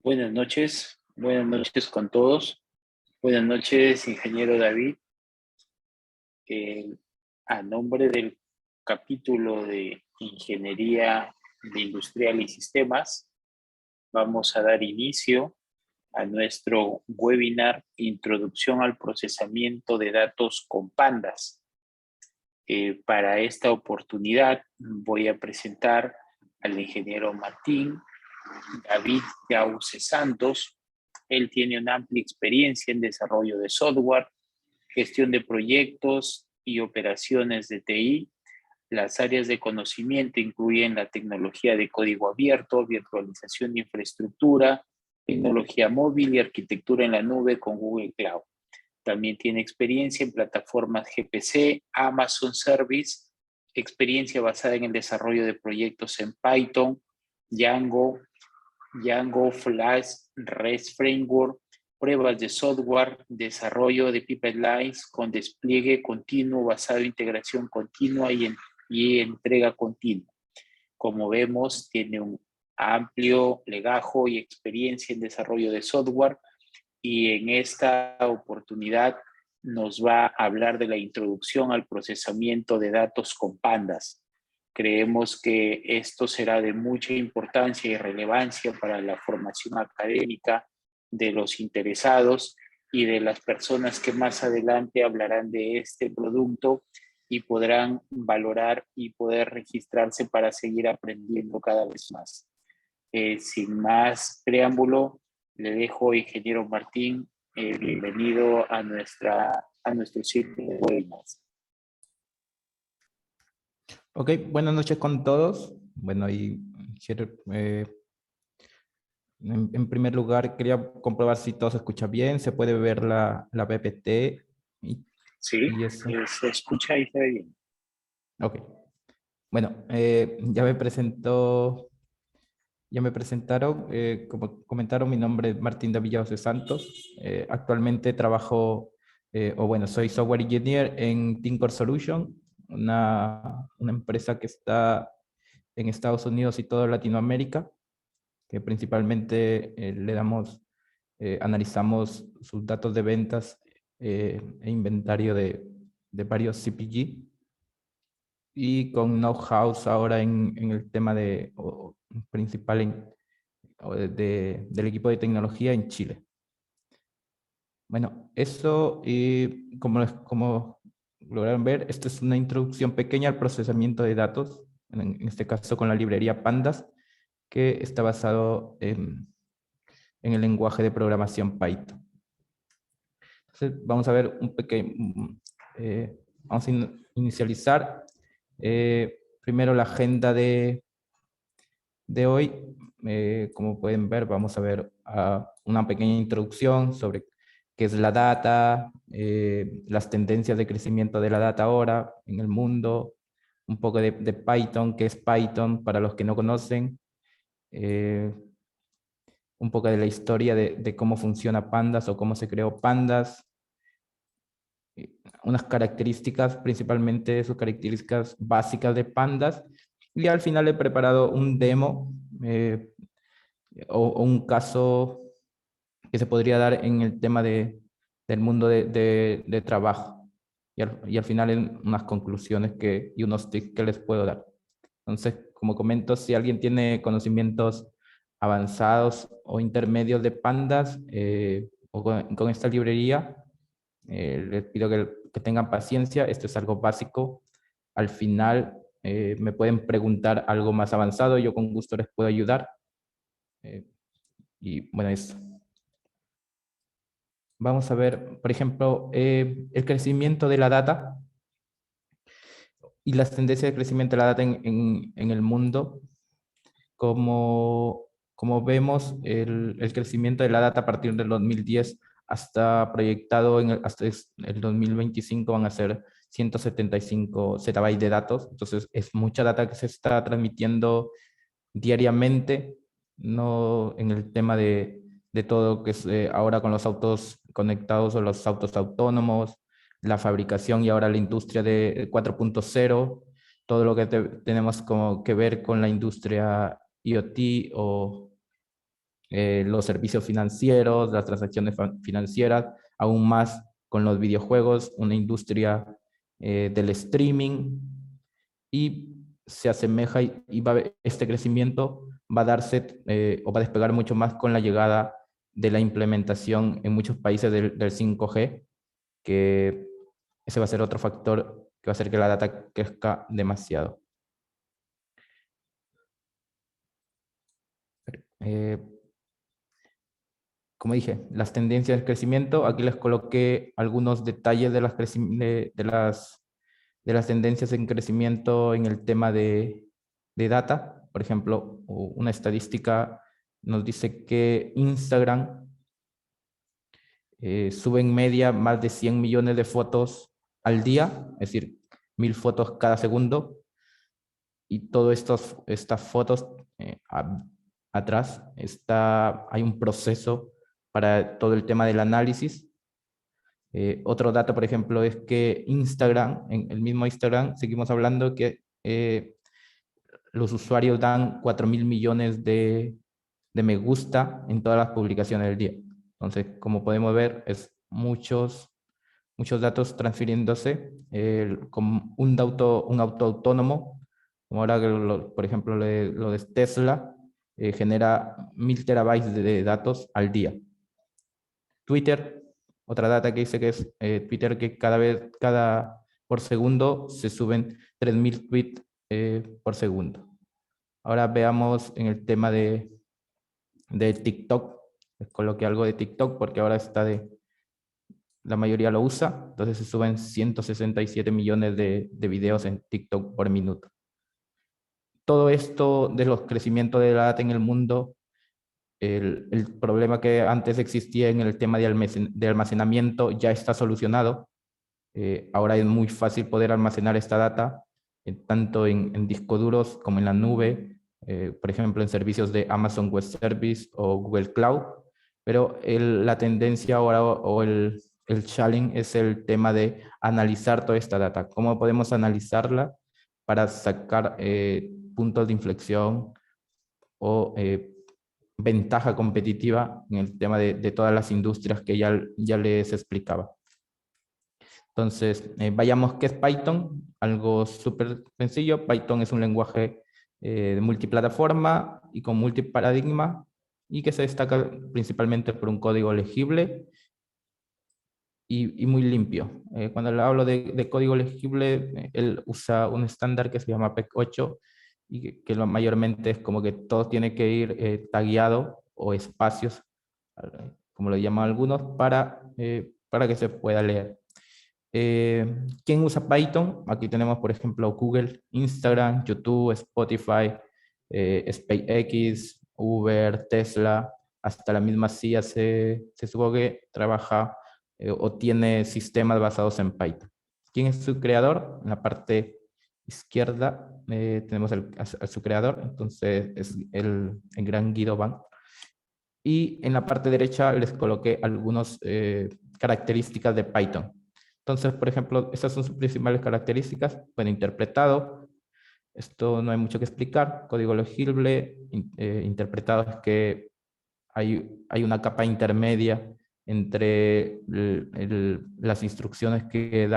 Buenas noches con todos. Buenas noches, ingeniero David. Eh, a nombre del capítulo de Ingeniería de Industrial y Sistemas, vamos a dar inicio a nuestro webinar Introducción al procesamiento de datos con pandas. Para esta oportunidad voy a presentar al ingeniero Martín David Yauce Santos. Él tiene una amplia experiencia en desarrollo de software, gestión de proyectos y operaciones de TI. Las áreas de conocimiento incluyen la tecnología de código abierto, virtualización de infraestructura, tecnología móvil y arquitectura en la nube con Google Cloud. También tiene experiencia en plataformas GPC, Amazon Service, experiencia basada en el desarrollo de proyectos en Python, Django, Flash, REST Framework, pruebas de software, desarrollo de pipelines con despliegue continuo basado en integración continua y entrega continua. Como vemos, tiene un amplio legajo y experiencia en desarrollo de software y en esta oportunidad nos va a hablar de la introducción al procesamiento de datos con pandas. Creemos que esto será de mucha importancia y relevancia para la formación académica de los interesados y de las personas que más adelante hablarán de este producto y podrán valorar y poder registrarse para seguir aprendiendo cada vez más. Sin más preámbulo, le dejo, ingeniero Martín, bienvenido a nuestro ciclo de webinars. Ok, buenas noches con todos. Bueno, en primer lugar quería comprobar si todo se escucha bien, se puede ver la PPT. Sí, eso. se escucha y se ve bien. Ok. Bueno, ya me presentaron, como comentaron, mi nombre es Martín Davillaos de Santos. Actualmente trabajo, soy software engineer en TeamCore Solution, una empresa que está en Estados Unidos y toda Latinoamérica, que principalmente analizamos sus datos de ventas e inventario de varios CPG, y con know-how ahora en el tema principal del equipo de tecnología en Chile. Bueno, eso, como lograron ver, esta es una introducción pequeña al procesamiento de datos, en este caso con la librería Pandas, que está basado en el lenguaje de programación Python. Entonces, vamos a ver vamos a inicializar primero la agenda de hoy. Como pueden ver, vamos a ver una pequeña introducción sobre qué es la data, las tendencias de crecimiento de la data ahora en el mundo, un poco de Python, qué es Python para los que no conocen, un poco de la historia de cómo funciona Pandas o cómo se creó Pandas, unas características, principalmente sus características básicas de Pandas, y al final he preparado un demo o un caso que se podría dar en el tema del mundo de trabajo, y al final en unas conclusiones y unos tips que les puedo dar. Entonces, como comento, si alguien tiene conocimientos avanzados o intermedios de Pandas o con esta librería, les pido que tengan paciencia. Esto es algo básico. Al final me pueden preguntar algo más avanzado, yo con gusto les puedo ayudar. Y bueno, eso. Vamos a ver, por ejemplo, el crecimiento de la data y las tendencias de crecimiento de la data en el mundo. Como vemos, el crecimiento de la data a partir del 2010 hasta proyectado hasta el 2025 van a ser 175 zettabytes de datos. Entonces es mucha data que se está transmitiendo diariamente, no en el tema de todo que es ahora con los autos conectados o los autos autónomos, la fabricación y ahora la industria de 4.0, todo lo que tenemos como que ver con la industria IoT los servicios financieros, las transacciones financieras, aún más con los videojuegos, una industria del streaming, y se asemeja y este crecimiento va a darse o va a despegar mucho más con la llegada de la implementación en muchos países del 5G, que ese va a ser otro factor que va a hacer que la data crezca demasiado. Eh, Como dije, las tendencias de crecimiento, aquí les coloqué algunos detalles de de las tendencias en crecimiento en el tema de data. Por ejemplo, una estadística nos dice que Instagram sube en media más de 100 millones de fotos al día, es decir, 1000 fotos cada segundo, y todas estas fotos atrás hay un proceso para todo el tema del análisis. Otro dato, por ejemplo, es que Instagram, en el mismo Instagram, seguimos hablando que los usuarios dan 4.000 millones de me gusta en todas las publicaciones del día. Entonces, como podemos ver, es muchos datos transfiriéndose, con un auto autónomo, como ahora, por ejemplo, lo de Tesla, genera 1000 terabytes de datos al día. Twitter, otra data que dice que es Twitter, que por segundo se suben 3000 tweets por segundo. Ahora veamos en el tema de TikTok. Les coloqué algo de TikTok porque ahora la mayoría lo usa, entonces se suben 167 millones de videos en TikTok por minuto. Todo esto de los crecimientos de la data en el mundo, el problema que antes existía en el tema de almacenamiento ya está solucionado. Ahora es muy fácil poder almacenar esta data, tanto en discos duros como en la nube, por ejemplo, en servicios de Amazon Web Service o Google Cloud. Pero la tendencia ahora o el challenge es el tema de analizar toda esta data. ¿Cómo podemos analizarla para sacar puntos de inflexión o ventaja competitiva en el tema de todas las industrias que ya les explicaba? Entonces, vayamos, ¿qué es Python? Algo súper sencillo. Python es un lenguaje de multiplataforma y con multiparadigma, y que se destaca principalmente por un código legible y muy limpio. Cuando le hablo de código legible, él usa un estándar que se llama PEC 8, y que mayormente es como que todo tiene que ir tagueado, o espacios, como lo llaman algunos, para que se pueda leer. ¿Quién usa Python? Aquí tenemos, por ejemplo, Google, Instagram, YouTube, Spotify, SpaceX, Uber, Tesla, hasta la misma CIA se supo que trabaja o tiene sistemas basados en Python. ¿Quién es su creador? En la parte izquierda tenemos a su creador, entonces es el gran Guido Van. Y en la parte derecha les coloqué algunas características de Python. Entonces, por ejemplo, esas son sus principales características. Bueno, interpretado, esto no hay mucho que explicar. Código legible, interpretado es que hay una capa intermedia entre las instrucciones que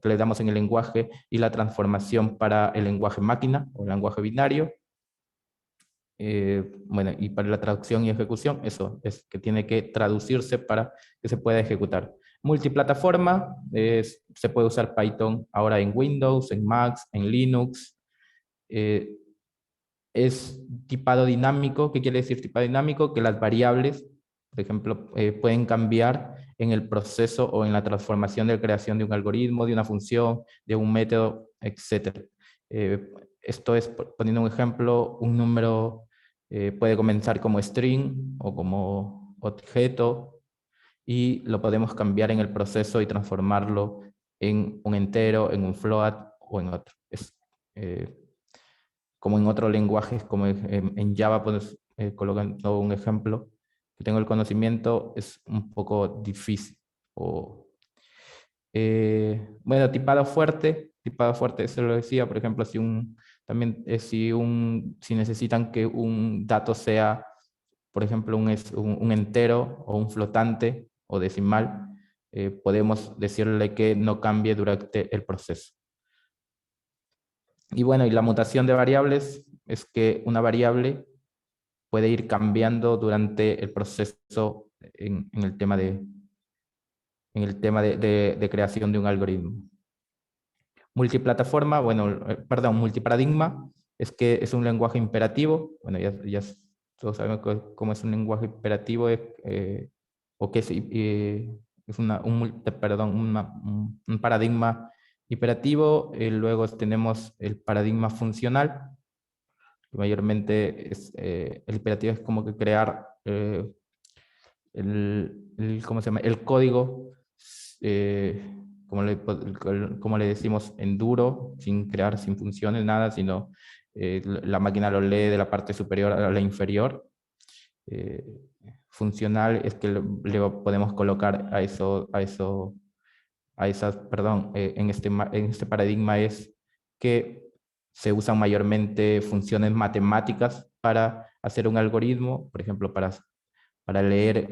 le damos en el lenguaje y la transformación para el lenguaje máquina o el lenguaje binario. Bueno, y para la traducción y ejecución, eso es que tiene que traducirse para que se pueda ejecutar. Multiplataforma, se puede usar Python ahora en Windows, en Mac, en Linux. Es tipado dinámico. ¿Qué quiere decir tipado dinámico? Que las variables, por ejemplo, pueden cambiar en el proceso o en la transformación de creación de un algoritmo, de una función, de un método, etc. Esto es, poniendo un ejemplo, un número puede comenzar como string o como objeto, y lo podemos cambiar en el proceso y transformarlo en un entero, en un float o en otro. Es como en otros lenguajes, como en Java, pues, colocando un ejemplo que tengo el conocimiento, es un poco difícil. Bueno, tipado fuerte, eso lo decía, por ejemplo, si necesitan que un dato sea, por ejemplo, un entero o un flotante o decimal, podemos decirle que no cambie durante el proceso. Y bueno, y la mutación de variables es que una variable puede ir cambiando durante el proceso en el tema de creación de un algoritmo. Multiplataforma, bueno, perdón, multiparadigma es que es un lenguaje imperativo. Bueno, ya todos sabemos cómo es un lenguaje imperativo, o que es un paradigma imperativo. Luego tenemos el paradigma funcional. Mayormente el imperativo es como que crear ¿cómo se llama? El código, como le decimos, en duro, sin crear, sin funciones, nada, sino la máquina lo lee de la parte superior a la inferior. Funcional es que le podemos colocar en este paradigma es que se usan mayormente funciones matemáticas para hacer un algoritmo, por ejemplo, para leer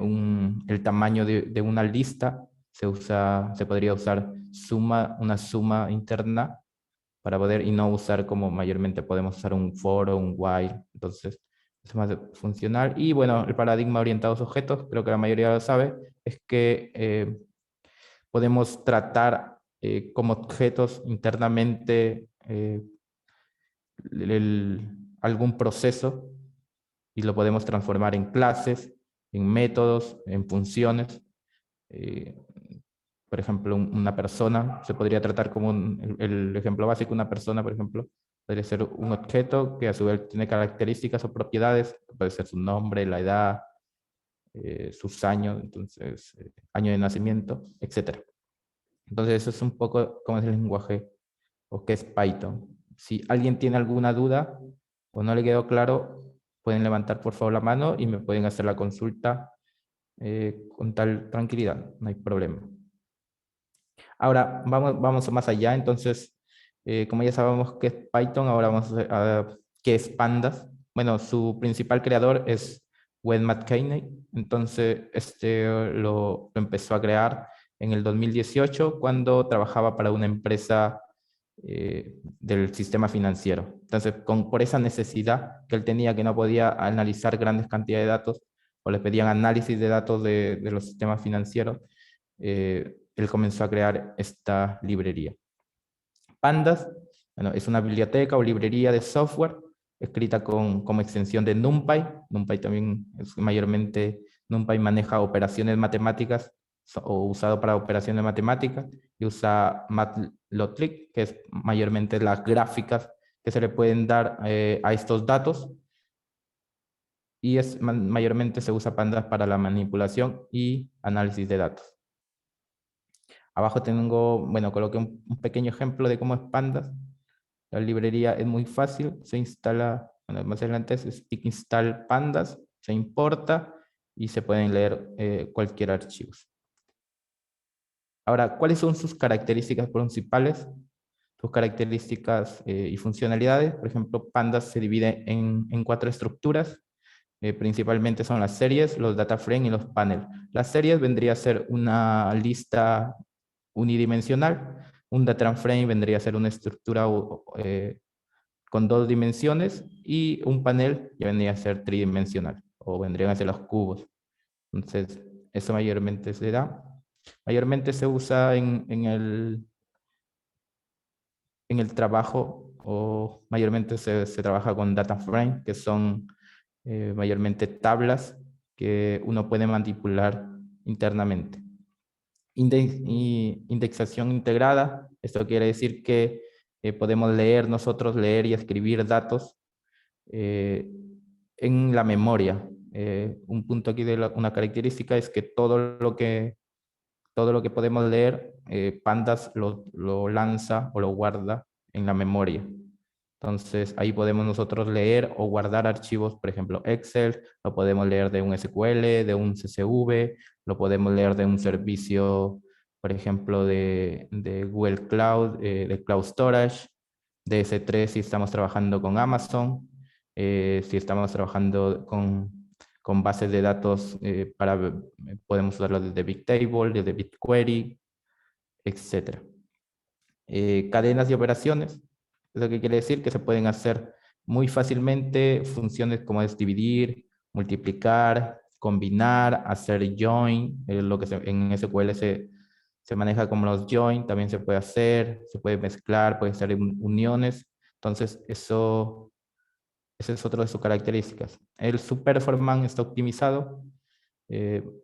el tamaño de una lista, se podría usar una suma interna para poder, y no usar como mayormente podemos usar un for o un while. Entonces, es más funcional. Y bueno, el paradigma orientados a objetos, creo que la mayoría lo sabe, es que podemos tratar como objetos internamente algún proceso y lo podemos transformar en clases, en métodos, en funciones. Eh, por ejemplo, una persona se podría tratar como el ejemplo básico, una persona, por ejemplo, podría ser un objeto que a su vez tiene características o propiedades, puede ser su nombre, la edad, sus años, entonces, año de nacimiento, etc. Entonces, eso es un poco cómo es el lenguaje o qué es Python. Si alguien tiene alguna duda o no le quedó claro, pueden levantar por favor la mano y me pueden hacer la consulta con tal tranquilidad, no hay problema. Ahora, vamos más allá. Entonces, como ya sabemos qué es Python, ahora vamos a qué es Pandas. Bueno, su principal creador es Wes McKinney. Entonces, lo empezó a crear en el 2018 cuando trabajaba para una empresa del sistema financiero. Entonces, por esa necesidad que él tenía, que no podía analizar grandes cantidades de datos, o le pedían análisis de datos de los sistemas financieros, él comenzó a crear esta librería. Pandas, bueno, es una biblioteca o librería de software escrita como extensión de NumPy. NumPy también es mayormente, NumPy maneja operaciones matemáticas o usado para operaciones matemáticas, y usa Matplotlib, que es mayormente las gráficas que se le pueden dar a estos datos, y mayormente se usa Pandas para la manipulación y análisis de datos. Abajo tengo, bueno, coloqué un pequeño ejemplo de cómo es Pandas. La librería es muy fácil, se instala, bueno, más adelante es pick install Pandas, se importa y se pueden leer cualquier archivo. Ahora, ¿cuáles son sus características principales? Sus características y funcionalidades. Por ejemplo, Pandas se divide en 4 estructuras. Principalmente son las series, los data frame y los panels. Las series vendría a ser una lista unidimensional. Un data frame vendría a ser una estructura con 2 dimensiones, y un panel ya vendría a ser tridimensional, o vendrían a ser los cubos. Entonces, eso mayormente se da. Mayormente se usa en el trabajo, o mayormente se trabaja con data frame, que son mayormente tablas que uno puede manipular internamente. Indexación integrada, esto quiere decir que podemos nosotros leer y escribir datos en la memoria. Un punto aquí una característica es que todo lo que podemos leer, Pandas lo lanza o lo guarda en la memoria. Entonces, ahí podemos nosotros leer o guardar archivos, por ejemplo, Excel, lo podemos leer de un SQL, de un CSV, lo podemos leer de un servicio, por ejemplo, de Google Cloud, de Cloud Storage, de S3 si estamos trabajando con Amazon, si estamos trabajando con con bases de datos podemos usarlo desde Bigtable, desde BigQuery, etc. Cadenas de operaciones, es lo que quiere decir que se pueden hacer muy fácilmente funciones como es dividir, multiplicar, combinar, hacer join, lo que en SQL se maneja como los join, también se puede hacer, se puede mezclar, puede hacer uniones. Entonces, esa es otra de sus características. Su performance está optimizado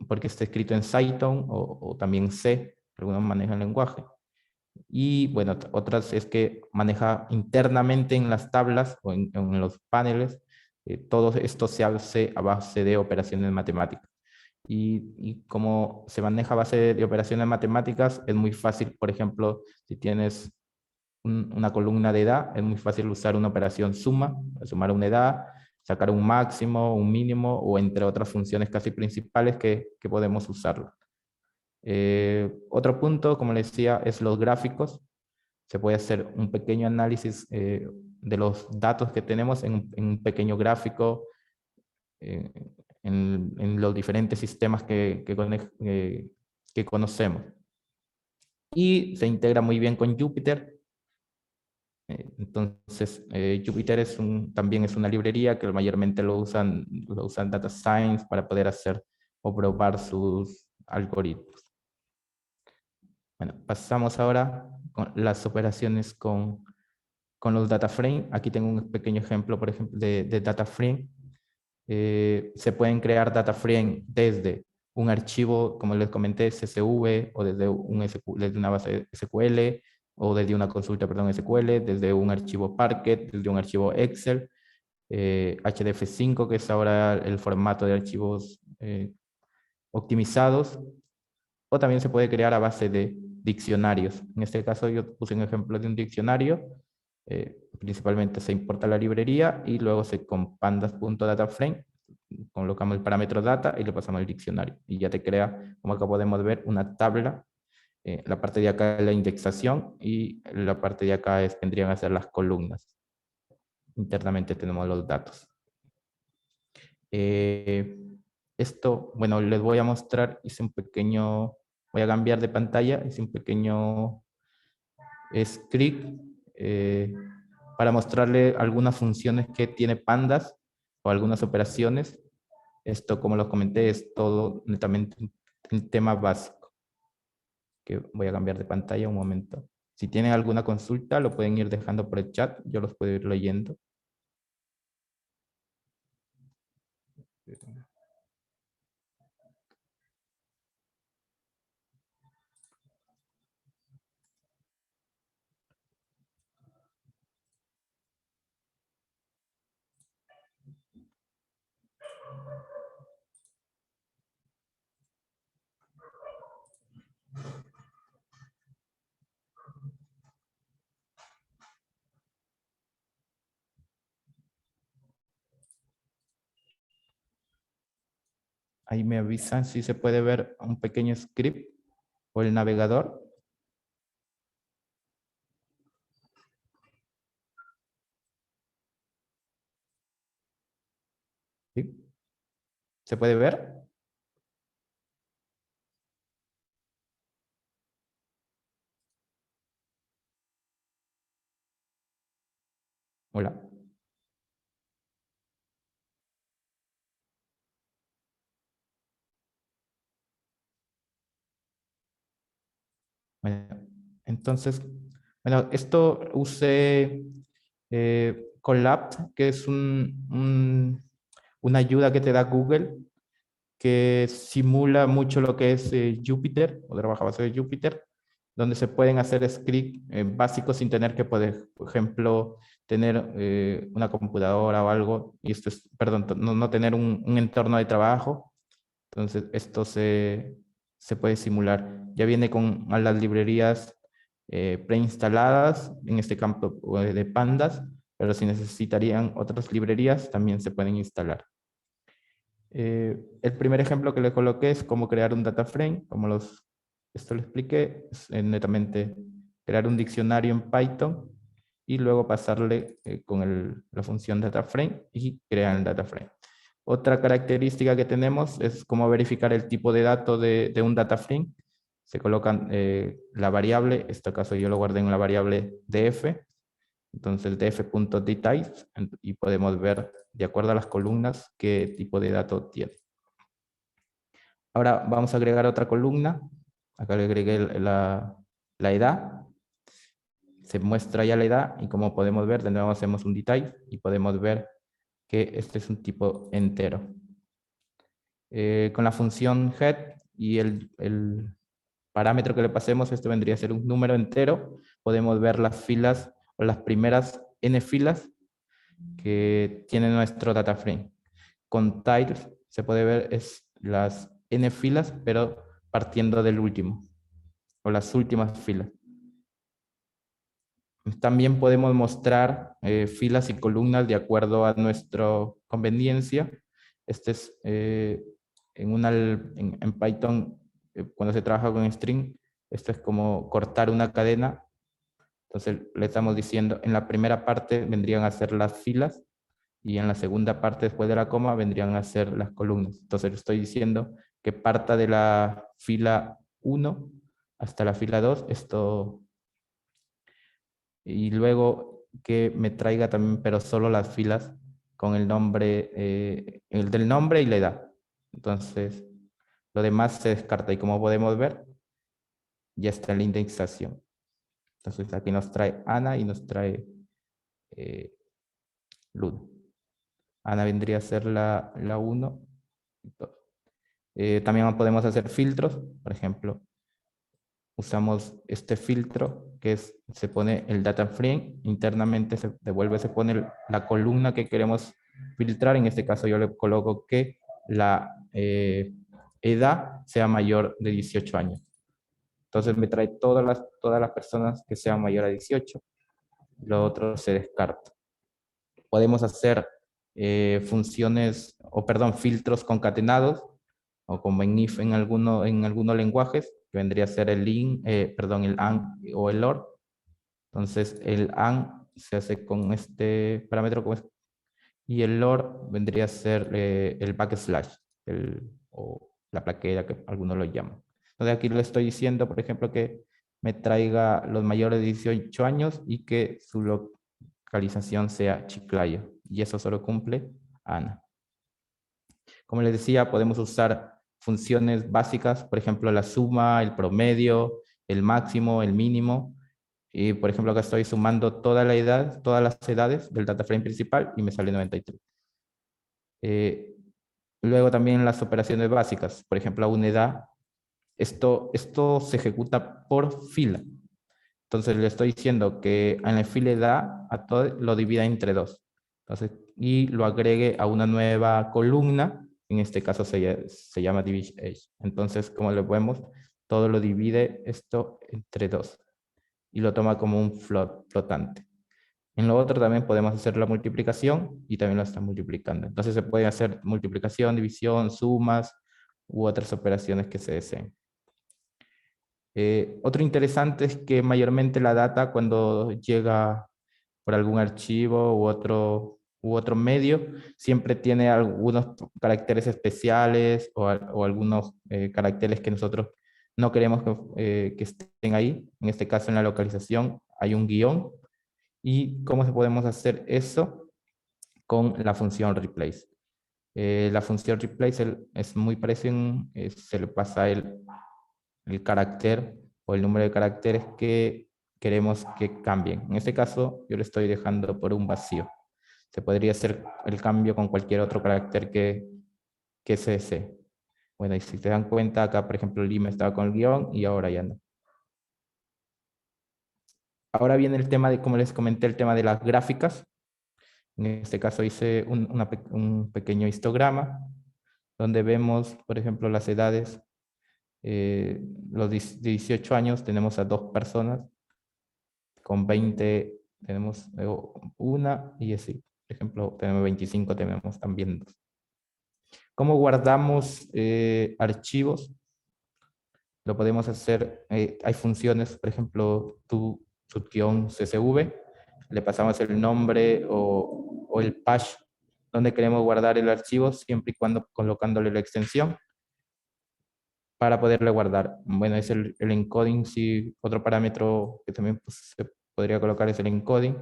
porque está escrito en Python o también C, algunos manejan el lenguaje. Y bueno, otras es que maneja internamente en las tablas o en los paneles. Todo esto se hace a base de operaciones matemáticas. Y como se maneja a base de operaciones matemáticas, es muy fácil, por ejemplo, si tienes una columna de edad, es muy fácil usar una operación suma, sumar una edad, sacar un máximo, un mínimo, o entre otras funciones casi principales que podemos usarlo. Otro punto, como les decía, es los gráficos. Se puede hacer un pequeño análisis de los datos que tenemos en un pequeño gráfico, en los diferentes sistemas que conocemos. Y se integra muy bien con Jupyter. Entonces, Jupyter también es una librería que mayormente lo usan Data Science para poder hacer o probar sus algoritmos. Bueno, pasamos ahora con las operaciones con los data frame. Aquí tengo un pequeño ejemplo, por ejemplo, de data frame. Se pueden crear data frame desde un archivo, como les comenté, CSV, o desde una base SQL, o desde una consulta, perdón, SQL, desde un archivo Parquet, desde un archivo Excel, HDF5, que es ahora el formato de archivos optimizados, o también se puede crear a base de diccionarios. En este caso yo puse un ejemplo de un diccionario. Principalmente se importa la librería y luego con pandas.dataframe colocamos el parámetro data y le pasamos el diccionario. Y ya te crea, como acá podemos ver, una tabla. La parte de acá es la indexación y la parte de acá vendrían a ser las columnas. Internamente tenemos los datos. Esto, bueno, les voy a mostrar, voy a cambiar de pantalla, hice un pequeño script para mostrarle algunas funciones que tiene Pandas o algunas operaciones. Esto, como los comenté, es todo netamente un tema básico. Que voy a cambiar de pantalla un momento. Si tienen alguna consulta, lo pueden ir dejando por el chat, yo los puedo ir leyendo. Ahí me avisan si se puede ver un pequeño script o el navegador. ¿Sí? ¿Se puede ver? Hola. Bueno, entonces, bueno, esto usé Colab, que es una ayuda que te da Google, que simula mucho lo que es Jupyter, o trabaja a base de Jupyter, donde se pueden hacer scripts básicos sin tener que, por ejemplo, tener una computadora o algo, y esto es, perdón, no tener un entorno de trabajo. Entonces, esto se puede simular. Ya viene con las librerías preinstaladas en este campo de pandas, pero si necesitarían otras librerías, también se pueden instalar. El primer ejemplo que le coloqué es cómo crear un data frame, esto lo expliqué, es netamente crear un diccionario en Python y luego pasarle con la función data frame y crear el data frame. Otra característica que tenemos es cómo verificar el tipo de dato de un data frame. Se colocan la variable, en este caso yo lo guardé en la variable df, entonces df.dtypes, y podemos ver de acuerdo a las columnas qué tipo de dato tiene. Ahora vamos a agregar otra columna. Acá le agregué la edad. Se muestra ya la edad y como podemos ver, de nuevo hacemos un detail y podemos ver que este es un tipo entero. Con la función head y el parámetro que le pasemos, esto vendría a ser un número entero, podemos ver las filas o las primeras n filas que tiene nuestro data frame. Con tiles se puede ver es las n filas, pero partiendo del último o las últimas filas. También podemos mostrar filas y columnas de acuerdo a nuestra conveniencia. Este es en Python, cuando se trabaja con string, esto es como cortar una cadena. Entonces le estamos diciendo, en la primera parte vendrían a ser las filas y en la segunda parte, después de la coma, vendrían a ser las columnas. Entonces le estoy diciendo que parta de la fila 1 hasta la fila 2, esto, y luego que me traiga también, pero solo las filas con el nombre, el del nombre y la edad. Entonces, lo demás se descarta y como podemos ver, ya está la indexación. Entonces aquí nos trae Ana y nos trae Luna. Ana vendría a ser la 1. También podemos hacer filtros, por ejemplo, usamos este filtro que es, se pone el data frame, internamente se devuelve, se pone la columna que queremos filtrar, en este caso yo le coloco que la edad sea mayor de 18 años. Entonces me trae todas las personas que sean mayor a 18, lo otro se descarta. Podemos hacer funciones, o perdón, filtros concatenados, o como en if en algunos lenguajes, que vendría a ser el in, perdón, el and o el or. Entonces el and se hace con este parámetro y el or vendría a ser el backslash, o la plaquera que algunos lo llaman. Entonces aquí le estoy diciendo, por ejemplo, que me traiga los mayores de 18 años y que su localización sea Chiclayo. Y eso solo cumple Ana. Como les decía, podemos usar funciones básicas, por ejemplo, la suma, el promedio, el máximo, el mínimo. Y, por ejemplo, acá estoy sumando todas las edades del data frame principal y me sale 93. Luego también las operaciones básicas, por ejemplo, a una edad, esto se ejecuta por fila. Entonces le estoy diciendo que en la fila edad a todo lo divida entre 2. Entonces, y lo agregue a una nueva columna, en este caso se llama division age. Entonces, como lo vemos, todo lo divide esto entre 2 y lo toma como un flotante. En lo otro también podemos hacer la multiplicación y también lo está multiplicando. Entonces se puede hacer multiplicación, división, sumas u otras operaciones que se deseen. Otro interesante es que mayormente la data cuando llega por algún archivo u otro medio, siempre tiene algunos caracteres especiales o algunos caracteres que nosotros no queremos que estén ahí. En este caso en la localización hay un guión. ¿Y cómo podemos hacer eso? Con la función replace. La función replace es muy parecida, se le pasa el carácter o el número de caracteres que queremos que cambien. En este caso, yo le estoy dejando por un vacío. Se podría hacer el cambio con cualquier otro carácter que se desee. Bueno, y si te dan cuenta, acá, por ejemplo, Lima estaba con el guión y ahora ya no. Ahora viene el tema de, como les comenté, el tema de las gráficas. En este caso hice un pequeño histograma donde vemos, por ejemplo, las edades. Los 18 años tenemos a 2 personas, con 20 tenemos una y así. Por ejemplo, tenemos 25, tenemos también 2. ¿Cómo guardamos archivos? Lo podemos hacer, hay funciones, por ejemplo, -csv, le pasamos el nombre o el patch donde queremos guardar el archivo, siempre y cuando colocándole la extensión para poderle guardar. Bueno, es el encoding, sí, otro parámetro que también pues, se podría colocar es el encoding,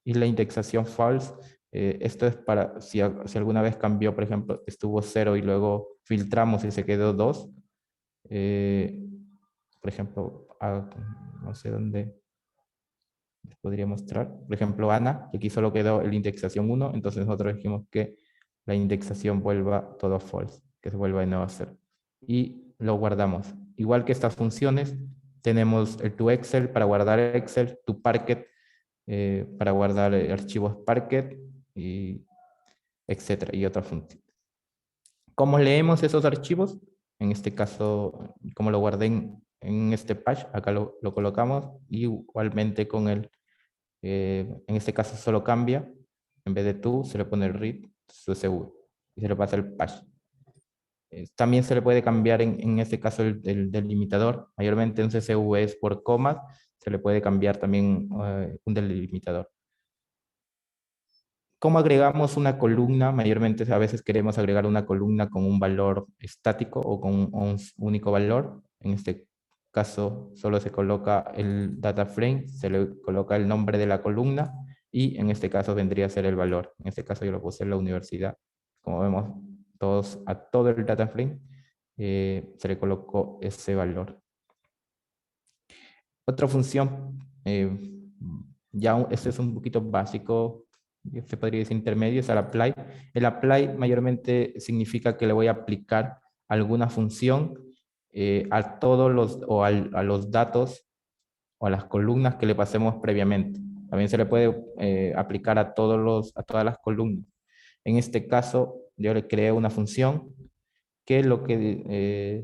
y la indexación false. Esto es para si alguna vez cambió, por ejemplo, estuvo 0 y luego filtramos y se quedó 2. Por ejemplo, no sé dónde les podría mostrar. Por ejemplo, Ana, que aquí solo quedó el indexación 1, entonces nosotros dijimos que la indexación vuelva todo false, que se vuelva de nuevo a 0. Y lo guardamos. Igual que estas funciones, tenemos el to Excel para guardar Excel, to Parquet para guardar archivos Parquet, y etcétera, y otras funciones. ¿Cómo leemos esos archivos? En este caso, como lo guardé en este patch, acá lo colocamos, y igualmente con el, en este caso solo cambia, en vez de to, se le pone el read, sucv, y se le pasa el patch. También se le puede cambiar en este caso el delimitador, mayormente en CSV es por comas, se le puede cambiar también un delimitador. ¿Cómo agregamos una columna? Mayormente a veces queremos agregar una columna con un valor estático o con un único valor. En este caso solo se coloca el data frame, se le coloca el nombre de la columna y en este caso vendría a ser el valor. En este caso yo lo puse en la universidad. Como vemos a todo el data frame se le colocó ese valor. Otra función, este es un poquito básico, se podría decir intermedio, es el apply. El apply mayormente significa que le voy a aplicar alguna función a todos los, a los datos o a las columnas que le pasemos previamente. También se le puede aplicar a a todas las columnas. En este caso, yo le creé una función que lo que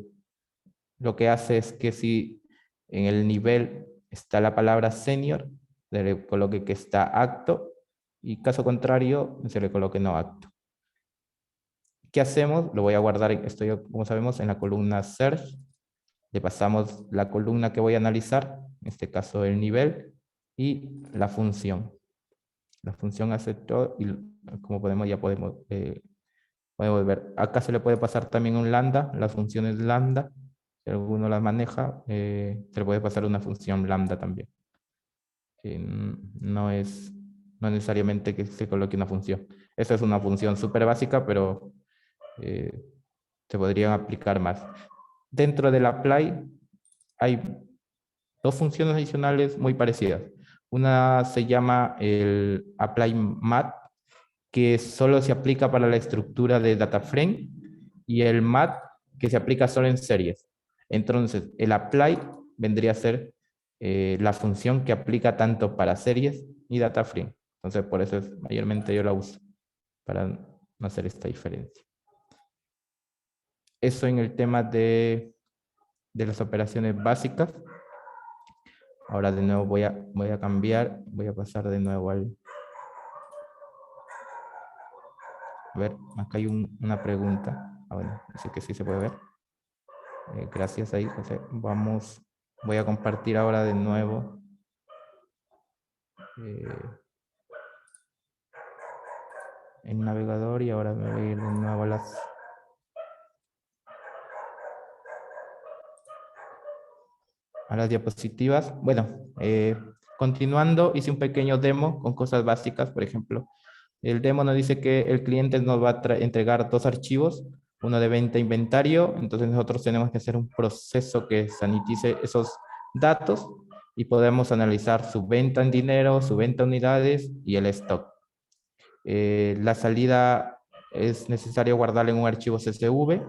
hace es que si en el nivel está la palabra senior, se le coloque que está acto, y caso contrario, se le coloque no acto. ¿Qué hacemos? Lo voy a guardar, esto como sabemos, en la columna search. Le pasamos la columna que voy a analizar, en este caso el nivel, y la función. La función hace todo, y como podemos ver. Acá se le puede pasar también un lambda, las funciones lambda, si alguno las maneja, se le puede pasar una función lambda también. No es necesariamente que se coloque una función. Esa es una función súper básica, pero se podrían aplicar más. Dentro del apply hay dos funciones adicionales muy parecidas. Una se llama el apply mat, que solo se aplica para la estructura de data frame, y el mat, que se aplica solo en series. Entonces, el apply vendría a ser la función que aplica tanto para series y data frame. Entonces, por eso mayormente yo la uso, para no hacer esta diferencia. Eso en el tema de las operaciones básicas. Ahora de nuevo voy a cambiar, voy a pasar de nuevo al... A ver, acá hay una pregunta. Ah, bueno, dice que sí se puede ver. Gracias ahí, José. Voy a compartir ahora de nuevo. El navegador, y ahora me voy a ir de nuevo a las diapositivas. Bueno, continuando, hice un pequeño demo con cosas básicas. Por ejemplo, el demo nos dice que el cliente nos va a entregar dos archivos, uno de venta e inventario. Entonces nosotros tenemos que hacer un proceso que sanitice esos datos y podemos analizar su venta en dinero, su venta en unidades y el stock. La salida es necesario guardarla en un archivo CSV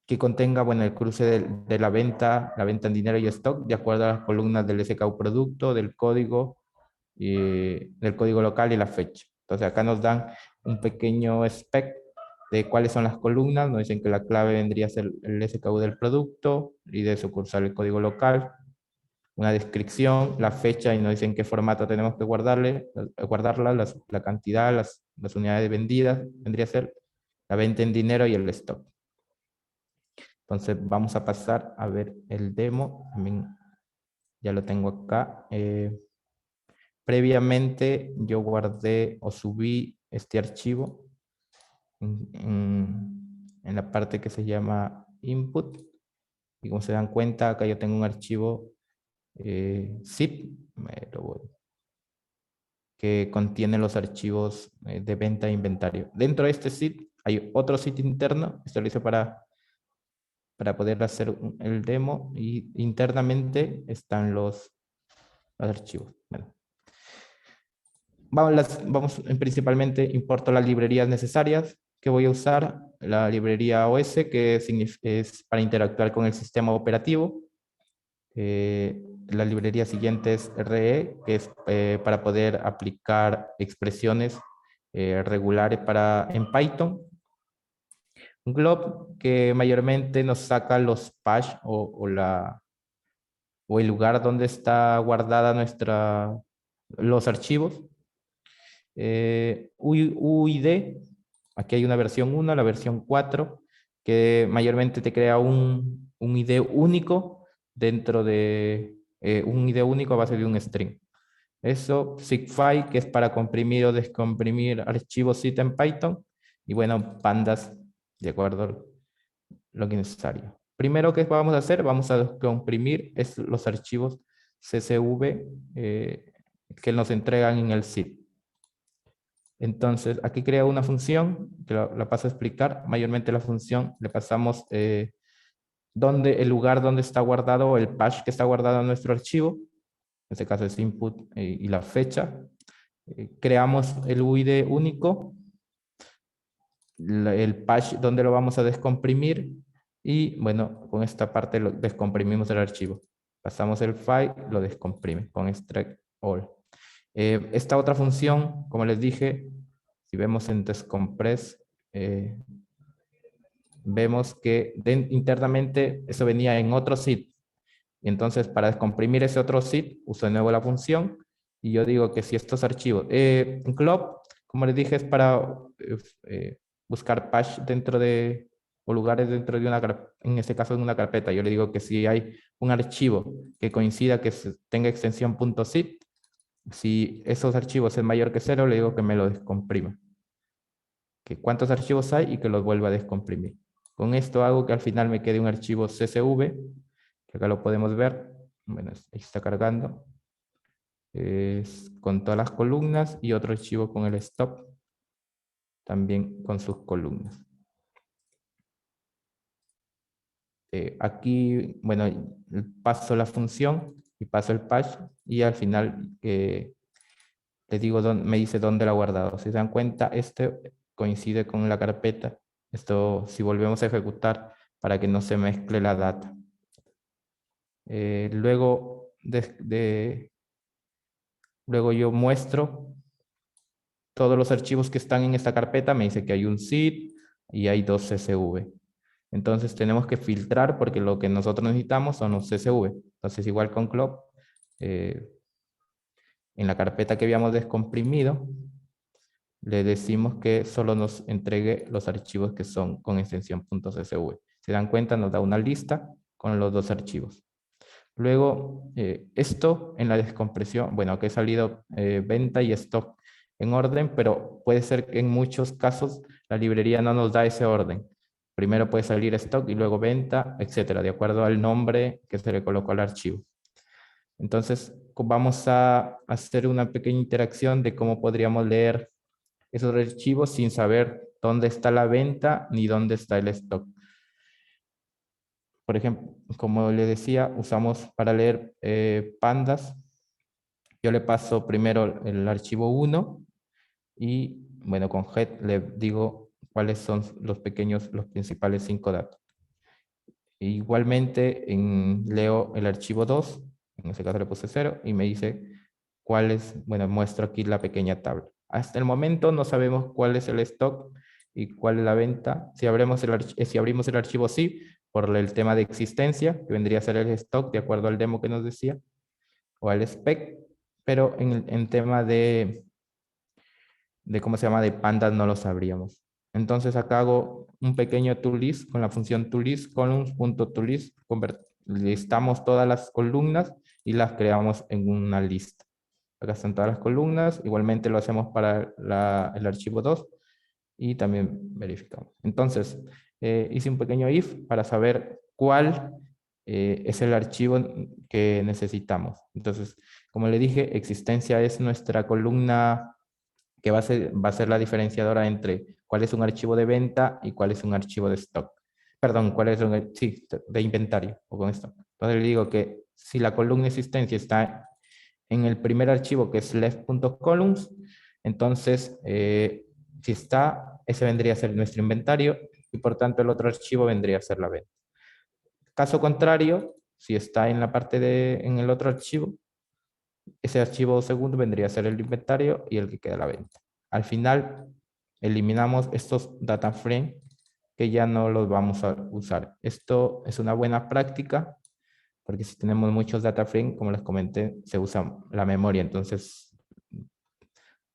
que contenga, bueno, el cruce de la venta en dinero y stock, de acuerdo a las columnas del SKU producto, del código local y la fecha. Entonces acá nos dan un pequeño spec de cuáles son las columnas. Nos dicen que la clave vendría a ser el SKU del producto y de sucursal el código local, una descripción, la fecha, y nos dicen qué formato tenemos que guardarla, la cantidad, las unidades vendidas, vendría a ser la venta en dinero y el stock. Entonces vamos a pasar a ver el demo. También ya lo tengo acá. previamente yo guardé o subí este archivo en la parte que se llama input. Y como se dan cuenta, acá yo tengo un archivo zip, que contiene los archivos de venta e inventario. Dentro de este zip hay otro zip interno, esto lo hice para poder hacer el demo, y internamente están los archivos. Bueno, vamos principalmente, importo las librerías necesarias que voy a usar. La librería OS, que es para interactuar con el sistema operativo. La librería siguiente es RE, que es para poder aplicar expresiones regulares en Python. Glob, que mayormente nos saca los path o el lugar donde está guardada los archivos. UID, aquí hay una versión 1, la versión 4, que mayormente te crea un ID único dentro de un ID único a base de un string. Eso, Sigfy, que es para comprimir o descomprimir archivos zip en Python. Y bueno, pandas, de acuerdo a lo que es necesario. Primero que vamos a hacer, vamos a descomprimir los archivos CSV que nos entregan en el zip. Entonces, aquí crea una función que la paso a explicar. Mayormente la función le pasamos el lugar donde está guardado, o el path que está guardado en nuestro archivo. En este caso es input y la fecha. Creamos el UID único, el path donde lo vamos a descomprimir, y bueno, con esta parte lo descomprimimos el archivo. Pasamos el file, lo descomprime con extract all. Esta otra función, como les dije, si vemos en descompress, vemos que internamente eso venía en otro zip. Y entonces, para descomprimir ese otro zip, uso de nuevo la función, y yo digo que si estos archivos, glob, como les dije, es para buscar path dentro de, o lugares dentro de en este caso en una carpeta. Yo le digo que si hay un archivo que coincida que tenga extensión .zip, si esos archivos es mayor que 0, le digo que me lo descomprima. Que cuántos archivos hay y que los vuelva a descomprimir. Con esto hago que al final me quede un archivo CSV, que acá lo podemos ver. Bueno, ahí está cargando. Con todas las columnas, y otro archivo con el stop, también con sus columnas. Aquí, bueno, paso la función y paso el patch, y al final le digo me dice dónde lo ha guardado. Si se dan cuenta, este coincide con la carpeta. Esto, si volvemos a ejecutar, para que no se mezcle la data. Luego yo muestro todos los archivos que están en esta carpeta. Me dice que hay un zip y hay 2 CSV. Entonces tenemos que filtrar, porque lo que nosotros necesitamos son los CSV. Entonces, igual con Cloud, en la carpeta que habíamos descomprimido, le decimos que solo nos entregue los archivos que son con extensión .csv. Se dan cuenta, nos da una lista con los 2 archivos. Luego, esto en la descompresión, bueno, que he salido venta y stock en orden, pero puede ser que en muchos casos la librería no nos da ese orden. Primero puede salir stock y luego venta, etcétera, de acuerdo al nombre que se le colocó al archivo. Entonces, vamos a hacer una pequeña interacción de cómo podríamos leer esos archivos sin saber dónde está la venta ni dónde está el stock. Por ejemplo, como le decía, usamos para leer pandas. Yo le paso primero el archivo 1 y, bueno, con head le digo cuáles son los principales 5 datos. Igualmente, leo el archivo 2, en este caso le puse 0, y me dice bueno, muestro aquí la pequeña tabla. Hasta el momento no sabemos cuál es el stock y cuál es la venta. Si abrimos el archivo sí, por el tema de existencia, que vendría a ser el stock, de acuerdo al demo que nos decía, o al spec, pero en tema de cómo se llama, de pandas, no lo sabríamos. Entonces acá hago un pequeño toList con la función toList, columns.toList, listamos todas las columnas y las creamos en una lista. Acá están todas las columnas. Igualmente lo hacemos para el archivo 2 y también verificamos. Entonces, hice un pequeño if para saber cuál es el archivo que necesitamos. Entonces, como le dije, existencia es nuestra columna que va a ser la diferenciadora entre cuál es un archivo de venta y cuál es un archivo de stock. Perdón, cuál es un, sí, de inventario o con stock. Entonces le digo que si la columna existencia está en el primer archivo que es left.columns, entonces si está, ese vendría a ser nuestro inventario y por tanto el otro archivo vendría a ser la venta. Caso contrario, si está en la parte en el otro archivo, ese archivo segundo vendría a ser el inventario y el que queda la venta. Al final, eliminamos estos data frame que ya no los vamos a usar. Esto es una buena práctica porque si tenemos muchos data frame, como les comenté, se usa la memoria. Entonces,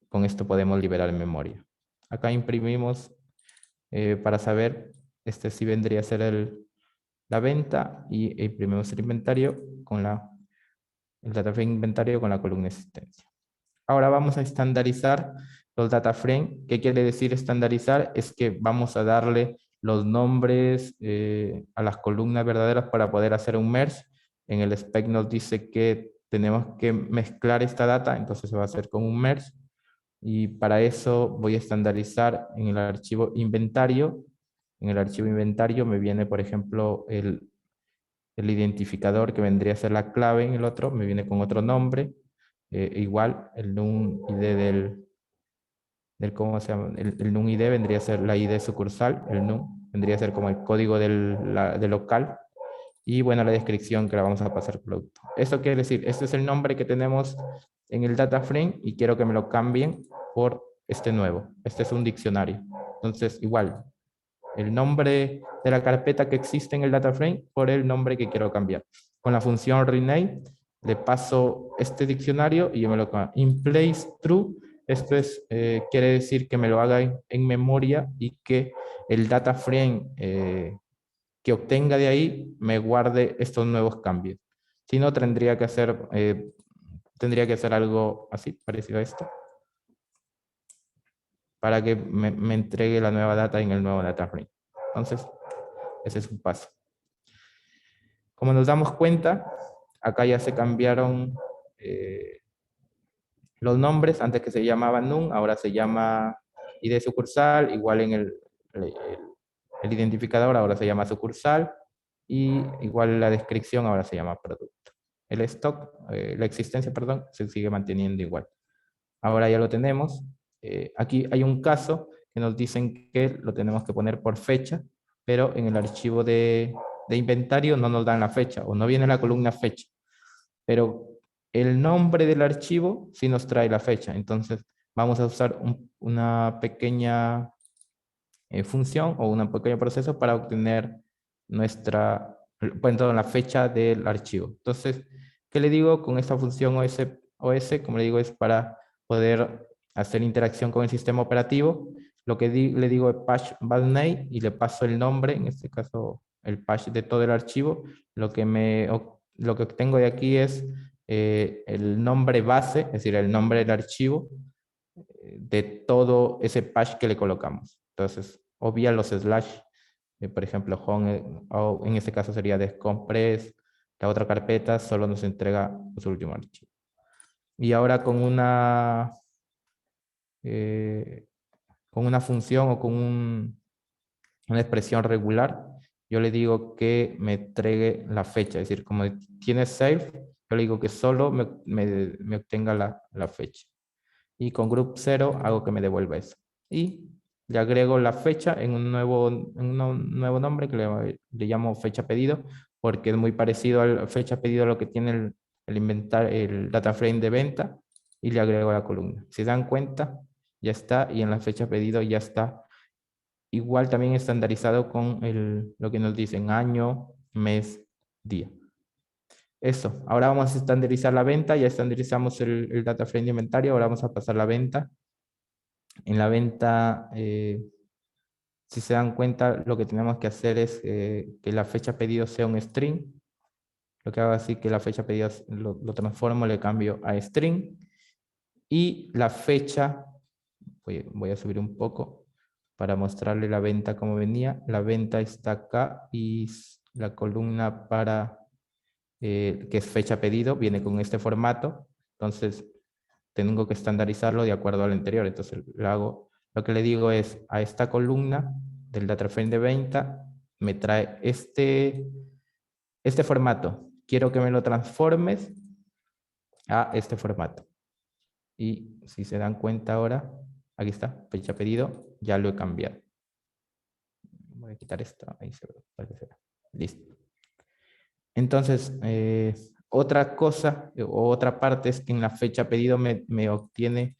con esto podemos liberar memoria. Acá imprimimos para saber, este sí vendría a ser la venta y imprimimos el inventario con el data frame inventario con la columna existencia. Ahora vamos a estandarizar los data frame. ¿Qué quiere decir estandarizar? Es que vamos a darle los nombres a las columnas verdaderas para poder hacer un merge. En el spec nos dice que tenemos que mezclar esta data, entonces se va a hacer con un merge. Y para eso voy a estandarizar en el archivo inventario. En el archivo inventario me viene, por ejemplo, el identificador que vendría a ser la clave en el otro, me viene con otro nombre. Igual el NUM ID ¿cómo se llama? El NUM ID vendría a ser la ID sucursal, el NUM vendría a ser como el código del local y bueno, la descripción que la vamos a pasar producto. Esto quiere decir, este es el nombre que tenemos en el data frame y quiero que me lo cambien por este nuevo. Este es un diccionario. Entonces, igual, el nombre de la carpeta que existe en el data frame por el nombre que quiero cambiar. Con la función rename le paso este diccionario y yo me lo cambio. In place true, esto es, quiere decir que me lo haga en memoria y que el data frame que obtenga de ahí me guarde estos nuevos cambios. Si no, tendría que hacer algo así, parecido a esto, para que me entregue la nueva data en el nuevo data frame. Entonces, ese es un paso. Como nos damos cuenta, acá ya se cambiaron los nombres. Antes que se llamaba NUM, ahora se llama ID sucursal, igual en el identificador ahora se llama sucursal y igual la descripción ahora se llama producto. El stock, la existencia, perdón, se sigue manteniendo igual. Ahora ya lo tenemos. Aquí hay un caso que nos dicen que lo tenemos que poner por fecha, pero en el archivo de inventario no nos dan la fecha o no viene la columna fecha. Pero el nombre del archivo sí nos trae la fecha. Entonces vamos a usar una pequeña función o un pequeño proceso para obtener la fecha del archivo. Entonces, ¿qué le digo con esta función OS? Como le digo, es para poder hacer interacción con el sistema operativo. Lo que le digo es patch name y le paso el nombre, en este caso el patch de todo el archivo. Lo que obtengo de aquí es el nombre base, es decir, el nombre del archivo de todo ese patch que le colocamos. Entonces, obvia los slash, por ejemplo, home, o en este caso sería descompress, la otra carpeta solo nos entrega su último archivo. Y ahora con una función o con una expresión regular, yo le digo que me entregue la fecha. Es decir, como tiene save, yo le digo que solo me obtenga la fecha. Y con group 0 hago que me devuelva eso. Y le agrego la fecha en un nuevo nombre que le llamo fecha pedido, porque es muy parecido a la fecha pedido a lo que tiene el data frame de venta, y le agrego la columna. Si se dan cuenta, ya está, y en la fecha pedido ya está. Igual también estandarizado con lo que nos dicen año, mes, día. Eso, ahora vamos a estandarizar la venta, ya estandarizamos el data frame de inventario, ahora vamos a pasar la venta. En la venta, si se dan cuenta, lo que tenemos que hacer es que la fecha pedido sea un string. Lo que hago así que la fecha pedido lo transformo, le cambio a string. Y la fecha, voy a subir un poco para mostrarle la venta como venía. La venta está acá y la columna para, que es fecha pedido, viene con este formato. Entonces, tengo que estandarizarlo de acuerdo al anterior. Entonces, lo que le digo es a esta columna del data frame de venta, me trae este formato. Quiero que me lo transformes a este formato. Y si se dan cuenta ahora, aquí está, fecha pedido, ya lo he cambiado. Voy a quitar esto, ahí se ve. Listo. Entonces, otra cosa o otra parte es que en la fecha pedido me obtiene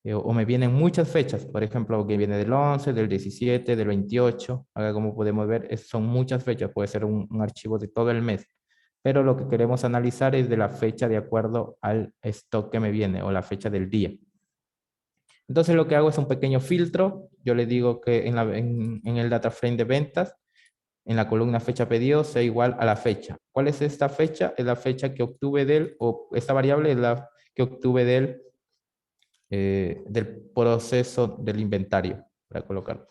o me vienen muchas fechas, por ejemplo, que viene del 11, del 17, del 28, acá como podemos ver, son muchas fechas, puede ser un archivo de todo el mes, pero lo que queremos analizar es de la fecha de acuerdo al stock que me viene o la fecha del día. Entonces lo que hago es un pequeño filtro, yo le digo que en el data frame de ventas, en la columna fecha pedido sea igual a la fecha. ¿Cuál es esta fecha? Es la fecha que obtuve del, o esta variable es la que obtuve del proceso del inventario, para colocarlo.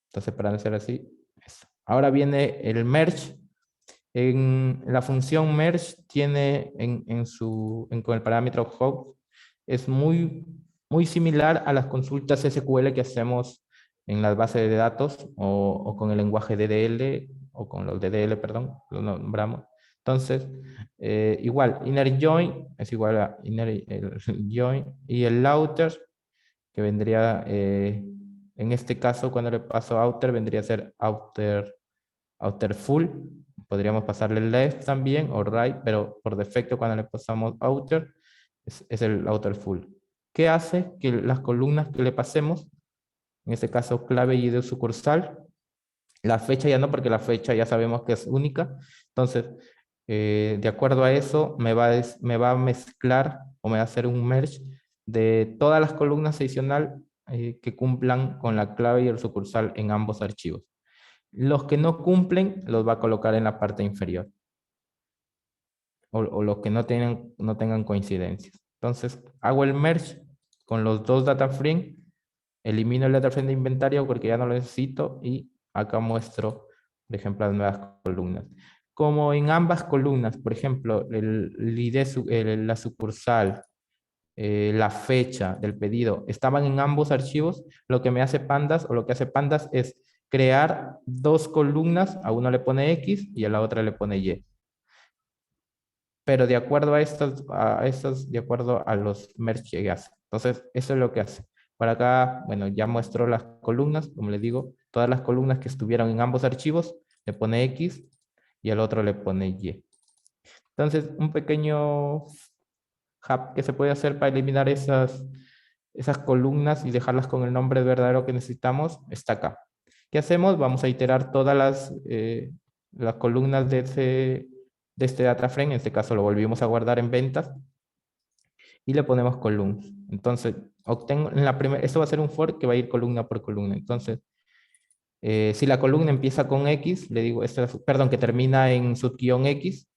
Entonces, para hacer así, eso. Ahora viene el merge. En la función merge tiene con el parámetro hop, es muy similar a las consultas SQL que hacemos en las bases de datos o con el lenguaje DDL o con los DDL, perdón, lo nombramos. Entonces, igual, inner join es igual a inner join y el outer, que vendría, en este caso, cuando le paso outer, vendría a ser outer full. Podríamos pasarle left también o right, pero por defecto cuando le pasamos outer es el outer full. ¿Qué hace? Que las columnas que le pasemos, en este caso clave y de sucursal, la fecha ya no, porque la fecha ya sabemos que es única. Entonces, de acuerdo a eso, me va a mezclar o me va a hacer un merge de todas las columnas adicional que cumplan con la clave y el sucursal en ambos archivos. Los que no cumplen los va a colocar en la parte inferior. O los que no tengan coincidencias. Entonces, hago el merge con los dos data frame, elimino el data frame de inventario porque ya no lo necesito y acá muestro, por ejemplo, las nuevas columnas. Como en ambas columnas, por ejemplo, el ID, la sucursal, la fecha del pedido, estaban en ambos archivos, lo que me hace Pandas o lo que hace Pandas es crear dos columnas, a uno le pone X y a la otra le pone Y. Pero de acuerdo de acuerdo a los merge que hace. Entonces, eso es lo que hace. Para acá, bueno, ya muestro las columnas, como les digo, todas las columnas que estuvieron en ambos archivos, le pone X y al otro le pone Y. Entonces, un pequeño hub que se puede hacer para eliminar esas columnas y dejarlas con el nombre verdadero que necesitamos está acá. ¿Qué hacemos? Vamos a iterar todas las columnas de este data frame, en este caso lo volvimos a guardar en ventas, y le ponemos columns. Entonces, obtengo en la primera, esto va a ser un for que va a ir columna por columna. Entonces, si la columna empieza con X, le digo, perdón, que termina en subguión X,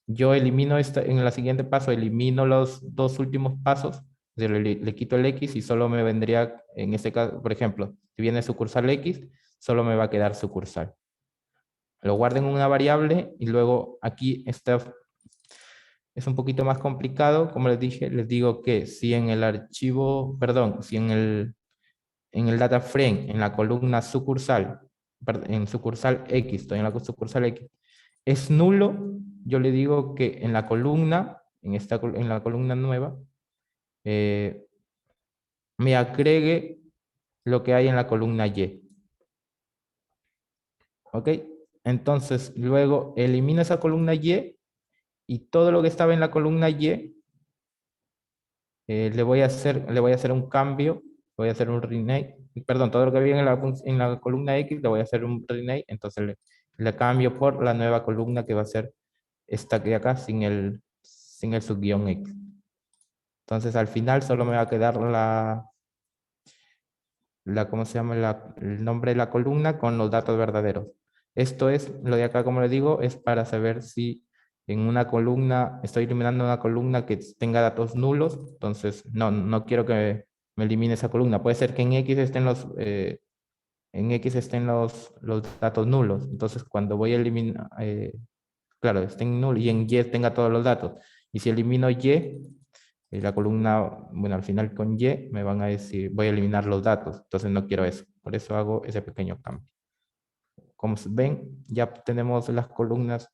yo elimino en el siguiente paso, elimino los dos últimos pasos, le quito el X y solo me vendría, en este caso, por ejemplo, si viene sucursal X, solo me va a quedar sucursal. Lo guardo en una variable y luego aquí está, es un poquito más complicado. Como les dije, les digo que si en el archivo, perdón, si en el data frame, en la columna sucursal, en sucursal X, estoy en la sucursal X, es nulo, yo le digo que en la columna, en la columna nueva, me agregue lo que hay en la columna Y. ¿Ok? Entonces, luego elimino esa columna y todo lo que estaba en la columna Y, le voy a hacer un cambio, voy a hacer un rename, perdón, todo lo que había en la columna X, le voy a hacer un rename, entonces le cambio por la nueva columna que va a ser esta que acá sin el subguión X. Entonces al final solo me va a quedar ¿cómo se llama? El nombre de la columna con los datos verdaderos. Esto es, lo de acá, como le digo, es para saber si en una columna, estoy eliminando una columna que tenga datos nulos, entonces no quiero que me elimine esa columna. Puede ser que en X estén los datos nulos. Entonces, cuando voy a eliminar, claro, estén nulos y en Y tenga todos los datos. Y si elimino Y, la columna, bueno, al final con Y me van a decir, voy a eliminar los datos. Entonces, no quiero eso. Por eso hago ese pequeño cambio. Como ven, ya tenemos las columnas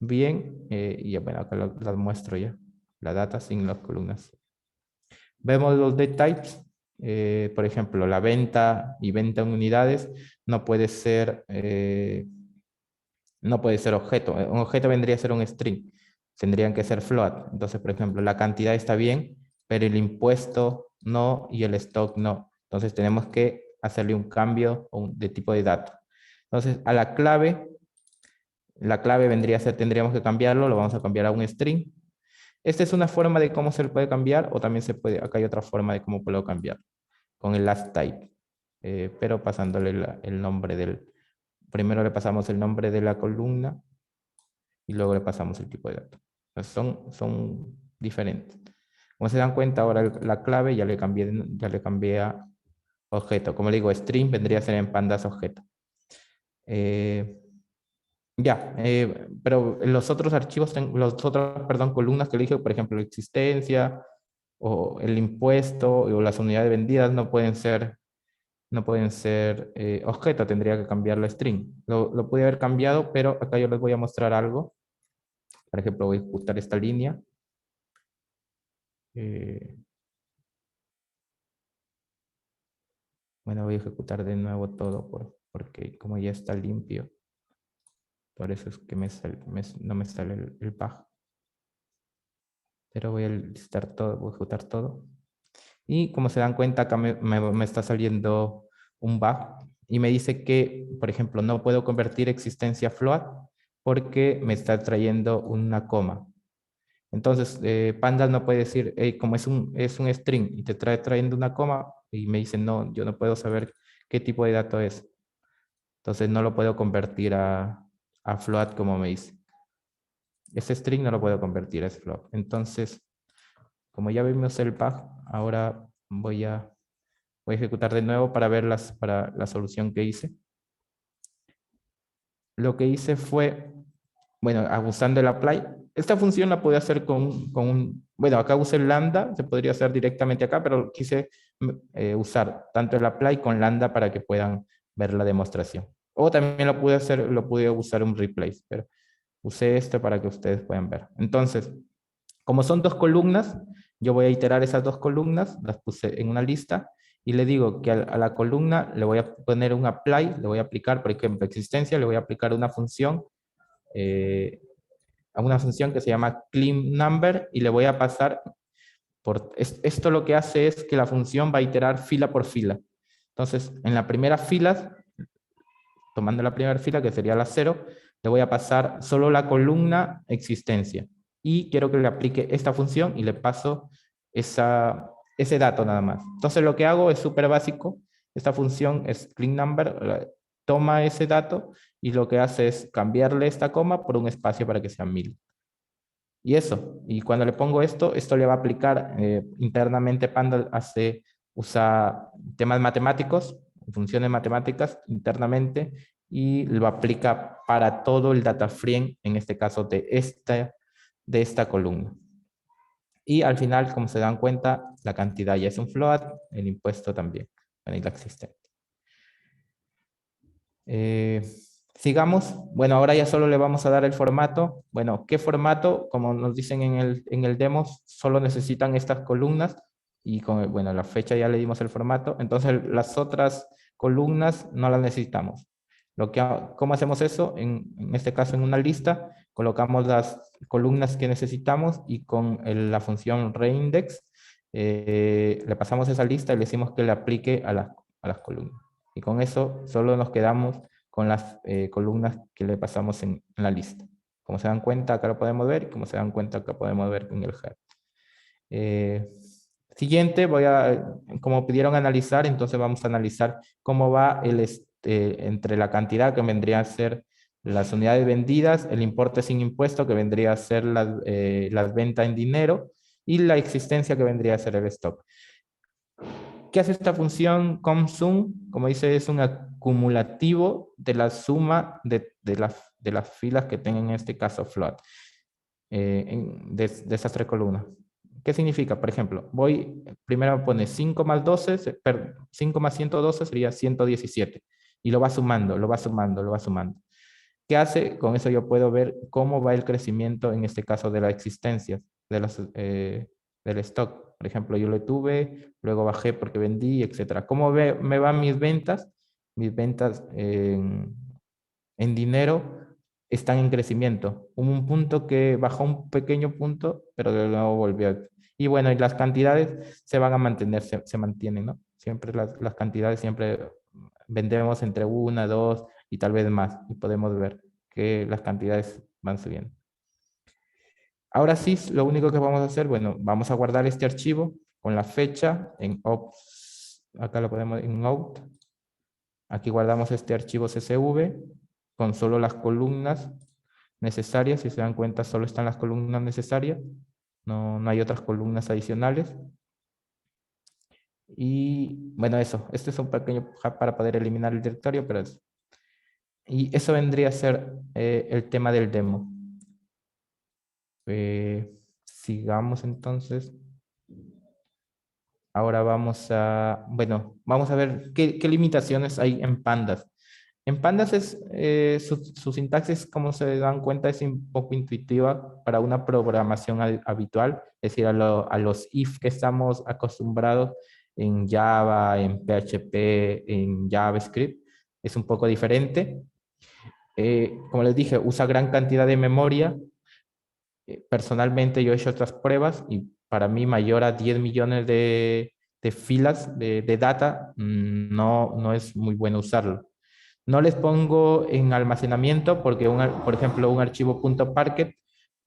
bien, y bueno, acá las muestro ya, la data sin las columnas. Vemos los data-types, por ejemplo, la venta y venta en unidades no puede ser, objeto. Un objeto vendría a ser un string, tendrían que ser float. Entonces, por ejemplo, la cantidad está bien, pero el impuesto no y el stock no. Entonces, tenemos que hacerle un cambio de tipo de dato. Entonces, a la clave vendría a ser, tendríamos que cambiarlo, lo vamos a cambiar a un string. Esta es una forma de cómo se le puede cambiar, o también se puede, acá hay otra forma de cómo puedo cambiar, con el last type, pero pasándole el nombre primero le pasamos el nombre de la columna y luego le pasamos el tipo de dato. Entonces son diferentes. Como se dan cuenta, ahora la clave ya le cambié a objeto. Como le digo, string vendría a ser en pandas objeto. Pero los otros archivos, perdón, columnas que le dije, por ejemplo, la existencia o el impuesto o las unidades vendidas no pueden ser objeto, tendría que cambiarlo a string. Lo pude haber cambiado, pero acá yo les voy a mostrar algo. Por ejemplo, voy a ejecutar esta línea. Bueno, voy a ejecutar de nuevo todo porque como ya está limpio, por eso es que no me sale el bug. Pero voy a listar todo, voy a ejecutar todo. Y como se dan cuenta, acá me está saliendo un bug y me dice que, por ejemplo, no puedo convertir existencia a float porque me está trayendo una coma. Entonces, Pandas no puede decir, hey, como es un string y te trayendo una coma, y me dice, no, yo no puedo saber qué tipo de dato es. Entonces, no lo puedo convertir a float como me dice. Ese string no lo puedo convertir a float. Entonces, como ya vimos el bug, ahora voy a ejecutar de nuevo para ver para la solución que hice. Lo que hice fue, bueno, usando el apply. Esta función la pude hacer bueno, acá usé el lambda, se podría hacer directamente acá, pero quise usar tanto el apply con lambda para que puedan ver la demostración. O también lo pude usar un replace, pero usé este para que ustedes puedan ver. Entonces, como son dos columnas, yo voy a iterar esas dos columnas, las puse en una lista, y le digo que a la columna le voy a poner un apply, le voy a aplicar, por ejemplo, existencia, le voy a aplicar una función, a una función que se llama cleanNumber, y le voy a pasar esto lo que hace es que la función va a iterar fila por fila. Entonces, en la primera fila, tomando la primera fila, que sería la 0, le voy a pasar solo la columna existencia. Y quiero que le aplique esta función y le paso ese dato nada más. Entonces lo que hago es súper básico. Esta función es cleanNumber, toma ese dato y lo que hace es cambiarle esta coma por un espacio para que sea 1000. Y eso, y cuando le pongo esto le va a aplicar internamente Panda usa temas matemáticos, funciones matemáticas internamente, y lo aplica para todo el data frame, en este caso de esta columna. Y al final, como se dan cuenta, la cantidad ya es un float, el impuesto también, bueno, y la existente. Sigamos. Bueno, ahora ya solo le vamos a dar el formato. Bueno, ¿qué formato? Como nos dicen en el demo, solo necesitan estas columnas y bueno, la fecha ya le dimos el formato. Entonces, las otras columnas no las necesitamos. ¿Cómo hacemos eso? En este caso, en una lista, colocamos las columnas que necesitamos y con la función reindex le pasamos esa lista y le decimos que le aplique a las columnas. Y con eso solo nos quedamos con las columnas que le pasamos en la lista. Como se dan cuenta, acá lo podemos ver, y como se dan cuenta, acá podemos ver en el head. Siguiente, como pidieron analizar, entonces vamos a analizar cómo va entre la cantidad que vendría a ser las unidades vendidas, el importe sin impuesto, que vendría a ser las ventas en dinero, y la existencia, que vendría a ser el stock. ¿Qué hace esta función COMSUM? Como dice, es un acumulativo de la suma de las filas que tengan en este caso float, de esas tres columnas. ¿Qué significa? Por ejemplo, primero pone 5 más 12, 5 más 112 sería 117. Y lo va sumando, lo va sumando, lo va sumando. ¿Qué hace? Con eso yo puedo ver cómo va el crecimiento, en este caso, de la existencia del stock. Por ejemplo, yo lo tuve, luego bajé porque vendí, etcétera. ¿Cómo me van mis ventas? Mis ventas en dinero están en crecimiento. Hubo un punto que bajó un pequeño punto, pero de nuevo volvió. Y bueno, y las cantidades se van a mantener, se mantienen, ¿no? Siempre las cantidades, siempre vendemos entre una, dos y tal vez más. Y podemos ver que las cantidades van subiendo. Ahora sí, lo único que vamos a hacer, bueno, vamos a guardar este archivo con la fecha en ops, acá lo podemos en out. Aquí guardamos este archivo CSV con solo las columnas necesarias. Si se dan cuenta, solo están las columnas necesarias. No hay otras columnas adicionales. Y bueno, eso. Este es un pequeño hack para poder eliminar el directorio, pero eso. Y eso vendría a ser el tema del demo. Sigamos entonces. Ahora vamos a ver qué limitaciones hay en Pandas. En Pandas su sintaxis, como se dan cuenta, es un poco intuitiva para una programación habitual, es decir, a los if que estamos acostumbrados en Java, en PHP, en JavaScript, es un poco diferente. Como les dije, usa gran cantidad de memoria. Personalmente yo he hecho otras pruebas y para mí mayor a 10 millones de filas de data no es muy bueno usarlo. No les pongo en almacenamiento porque, por ejemplo, un archivo .parquet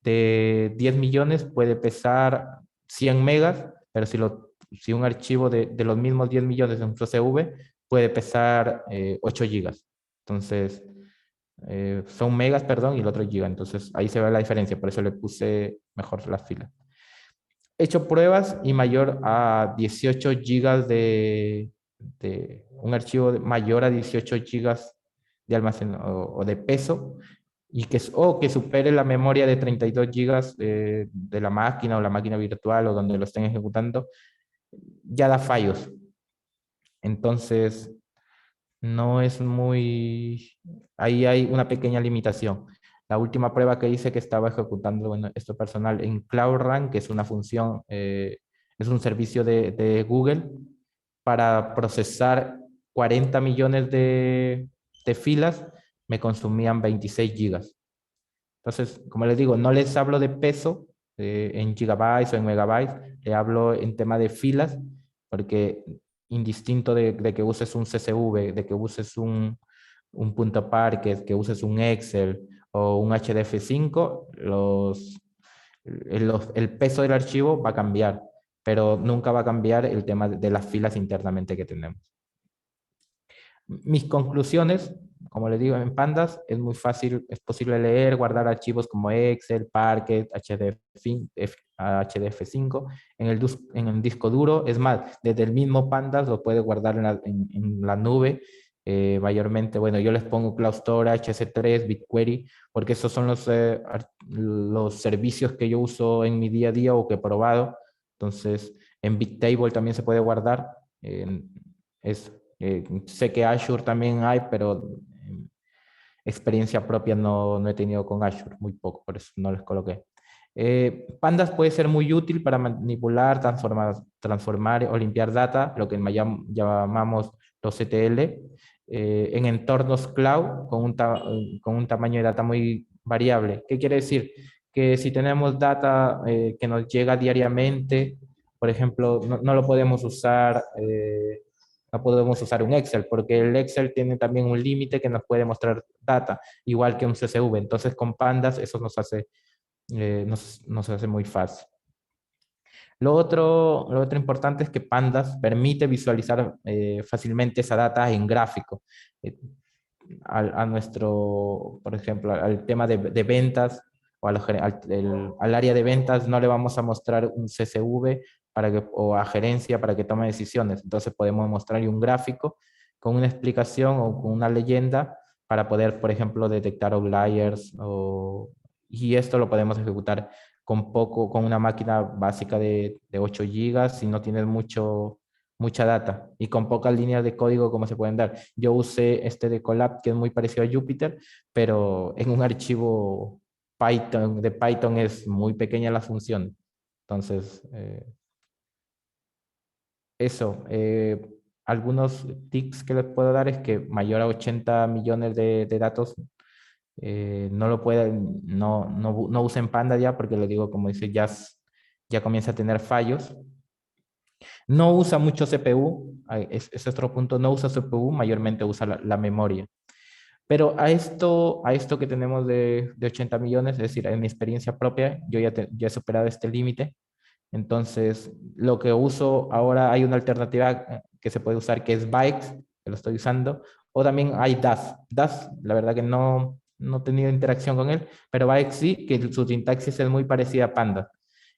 de 10 millones puede pesar 100 megas, pero si un archivo de los mismos 10 millones en un CSV puede pesar 8 gigas. Entonces, son megas, perdón, y el otro giga. Entonces, ahí se ve la diferencia, por eso le puse mejor las filas. He hecho pruebas y mayor a 18 gigas un archivo mayor a 18 gigas de almacén o de peso y que supere la memoria de 32 gigas de la máquina o la máquina virtual o donde lo estén ejecutando, ya da fallos. Entonces, no es muy... Ahí hay una pequeña limitación. La última prueba que hice que estaba ejecutando, bueno, esto personal en Cloud Run, que es una función, es un servicio de Google para procesar 40 millones de filas, me consumían 26 gigas. Entonces, como les digo, no les hablo de peso en gigabytes o en megabytes, le hablo en tema de filas, porque indistinto de que uses un CSV, de que uses un punto Parquet, que uses un Excel o un HDF5, el peso del archivo va a cambiar, pero nunca va a cambiar el tema de las filas internamente que tenemos. Mis conclusiones, como les digo, en Pandas es muy fácil, es posible leer, guardar archivos como Excel, Parquet, HDF5 en el disco duro. Es más, desde el mismo Pandas lo puede guardar en la nube. Mayormente, bueno, yo les pongo Cloud Storage, S3, BigQuery, porque esos son los servicios que yo uso en mi día a día o que he probado. Entonces, en Bigtable también se puede guardar. Es sé que Azure también hay, pero experiencia propia no he tenido con Azure, muy poco, por eso no les coloqué. Pandas puede ser muy útil para manipular, transformar o limpiar data, lo que llamamos los ETL, en entornos cloud con un tamaño de data muy variable. ¿Qué quiere decir? Que si tenemos data que nos llega diariamente, por ejemplo, no lo podemos usar no podemos usar un Excel, porque el Excel tiene también un límite que nos puede mostrar data, igual que un CSV. Entonces, con Pandas eso nos hace muy fácil. Lo otro importante es que Pandas permite visualizar fácilmente esa data en gráfico. a nuestro, por ejemplo, al tema de ventas o al área de ventas no le vamos a mostrar un CSV o a gerencia para que tome decisiones. Entonces podemos mostrarle un gráfico con una explicación o con una leyenda para poder, por ejemplo, detectar outliers y esto lo podemos ejecutar con una máquina básica de 8 gigas si no tienes mucha data y con pocas líneas de código como se pueden dar. Yo usé este de Colab que es muy parecido a Jupyter, pero en un archivo de Python es muy pequeña la función. Entonces, eso. Algunos tips que les puedo dar es que mayor a 80 millones de datos no lo pueden, no usen Panda ya porque le digo, como dice, ya comienza a tener fallos. No usa mucho CPU, es otro punto, no usa CPU, mayormente usa la memoria. Pero a esto que tenemos de 80 millones, es decir, en mi experiencia propia, yo ya he superado este límite. Entonces, lo que uso ahora, hay una alternativa que se puede usar que es Bikes, que lo estoy usando, o también hay Das. Das, la verdad que no he tenido interacción con él, pero Bikes sí, que su sintaxis es muy parecida a Panda.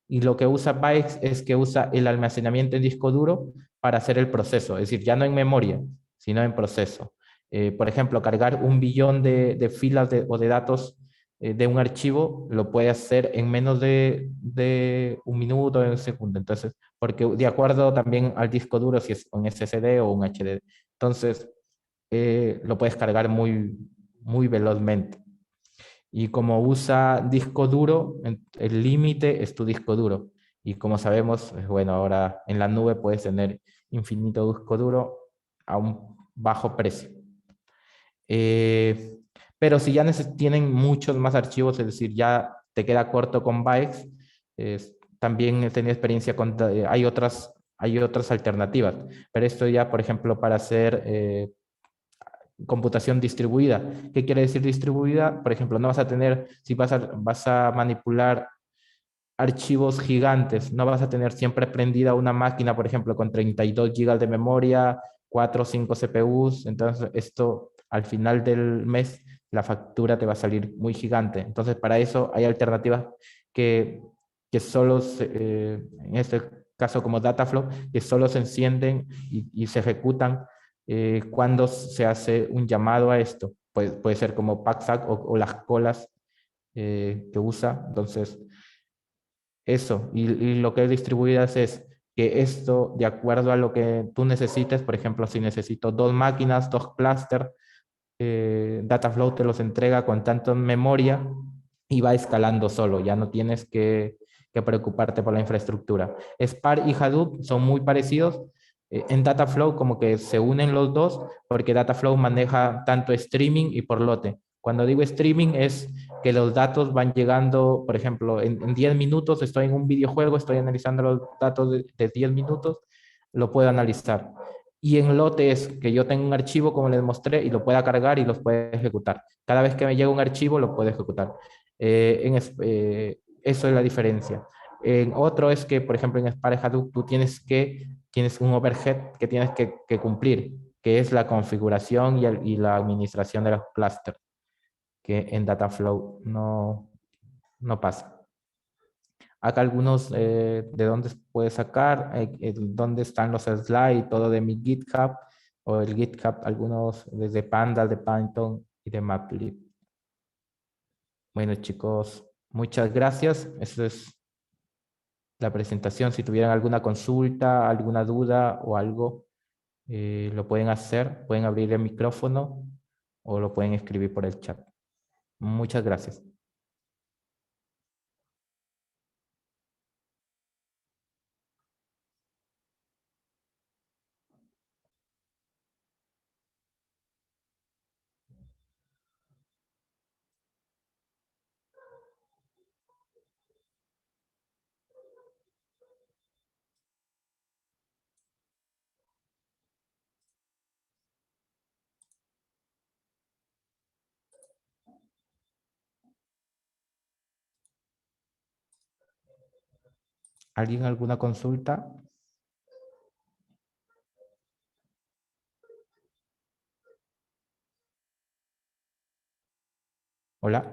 Y lo que usa Bikes es que usa el almacenamiento en disco duro para hacer el proceso, es decir, ya no en memoria, sino en proceso. Por ejemplo, cargar 1 billón de filas o de datos de un archivo lo puede hacer en menos de 1 minuto, en un segundo. Entonces, porque de acuerdo también al disco duro, si es un SSD o un HDD. Entonces, lo puedes cargar muy velozmente. Y como usa disco duro, el límite es tu disco duro. Y como sabemos, bueno, ahora en la nube puedes tener infinito disco duro a un bajo precio. Eh, pero si ya tienen muchos más archivos, es decir, ya te queda corto con bytes, también he tenido experiencia con, hay otras alternativas, pero esto ya, por ejemplo, para hacer computación distribuida. ¿Qué quiere decir distribuida? Por ejemplo, no vas a tener, si vas a manipular archivos gigantes, no vas a tener siempre prendida una máquina, por ejemplo, con 32 gigas de memoria, 4 o 5 CPUs, entonces esto al final del mes la factura te va a salir muy gigante. Entonces, para eso hay alternativas que, que solo, en este caso como Dataflow, que solo se encienden y se ejecutan cuando se hace un llamado a esto. Puede ser como PackSack o las colas que usa. Entonces, eso. Y lo que es distribuidas es que esto, de acuerdo a lo que tú necesites, por ejemplo, si necesito 2 máquinas, 2 clústeres, Dataflow te los entrega con tanto en memoria y va escalando solo, ya no tienes que preocuparte por la infraestructura. Spark y Hadoop son muy parecidos. En Dataflow como que se unen los dos porque Dataflow maneja tanto streaming y por lote. Cuando digo streaming es que los datos van llegando, por ejemplo, en 10 minutos estoy en un videojuego, estoy analizando los datos de 10 minutos, lo puedo analizar. Y en lote es que yo tengo un archivo, como les mostré, y lo pueda cargar y los pueda ejecutar. Cada vez que me llega un archivo, lo puedo ejecutar. Eso es la diferencia. En otro es que, por ejemplo, en Spark Hadoop tú tienes un overhead que tienes que cumplir, que es la configuración y la administración de los clústeres, que en Dataflow no pasa. Acá algunos de dónde puedes sacar, dónde están los slides, todo de mi GitHub o el GitHub, algunos desde Pandas, de Python y de Matplotlib. Bueno, chicos, muchas gracias. Esa es la presentación. Si tuvieran alguna consulta, alguna duda o algo, lo pueden hacer. Pueden abrir el micrófono o lo pueden escribir por el chat. Muchas gracias. ¿Alguien alguna consulta? Hola.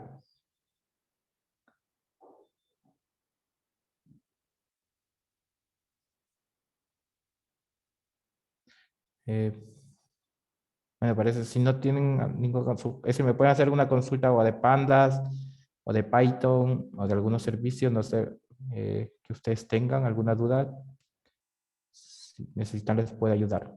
Eh, Me parece, si no tienen ninguna consulta, si me pueden hacer una consulta o de Pandas, o de Python, o de algunos servicios, no sé, que ustedes tengan alguna duda, si necesitan les puedo ayudar.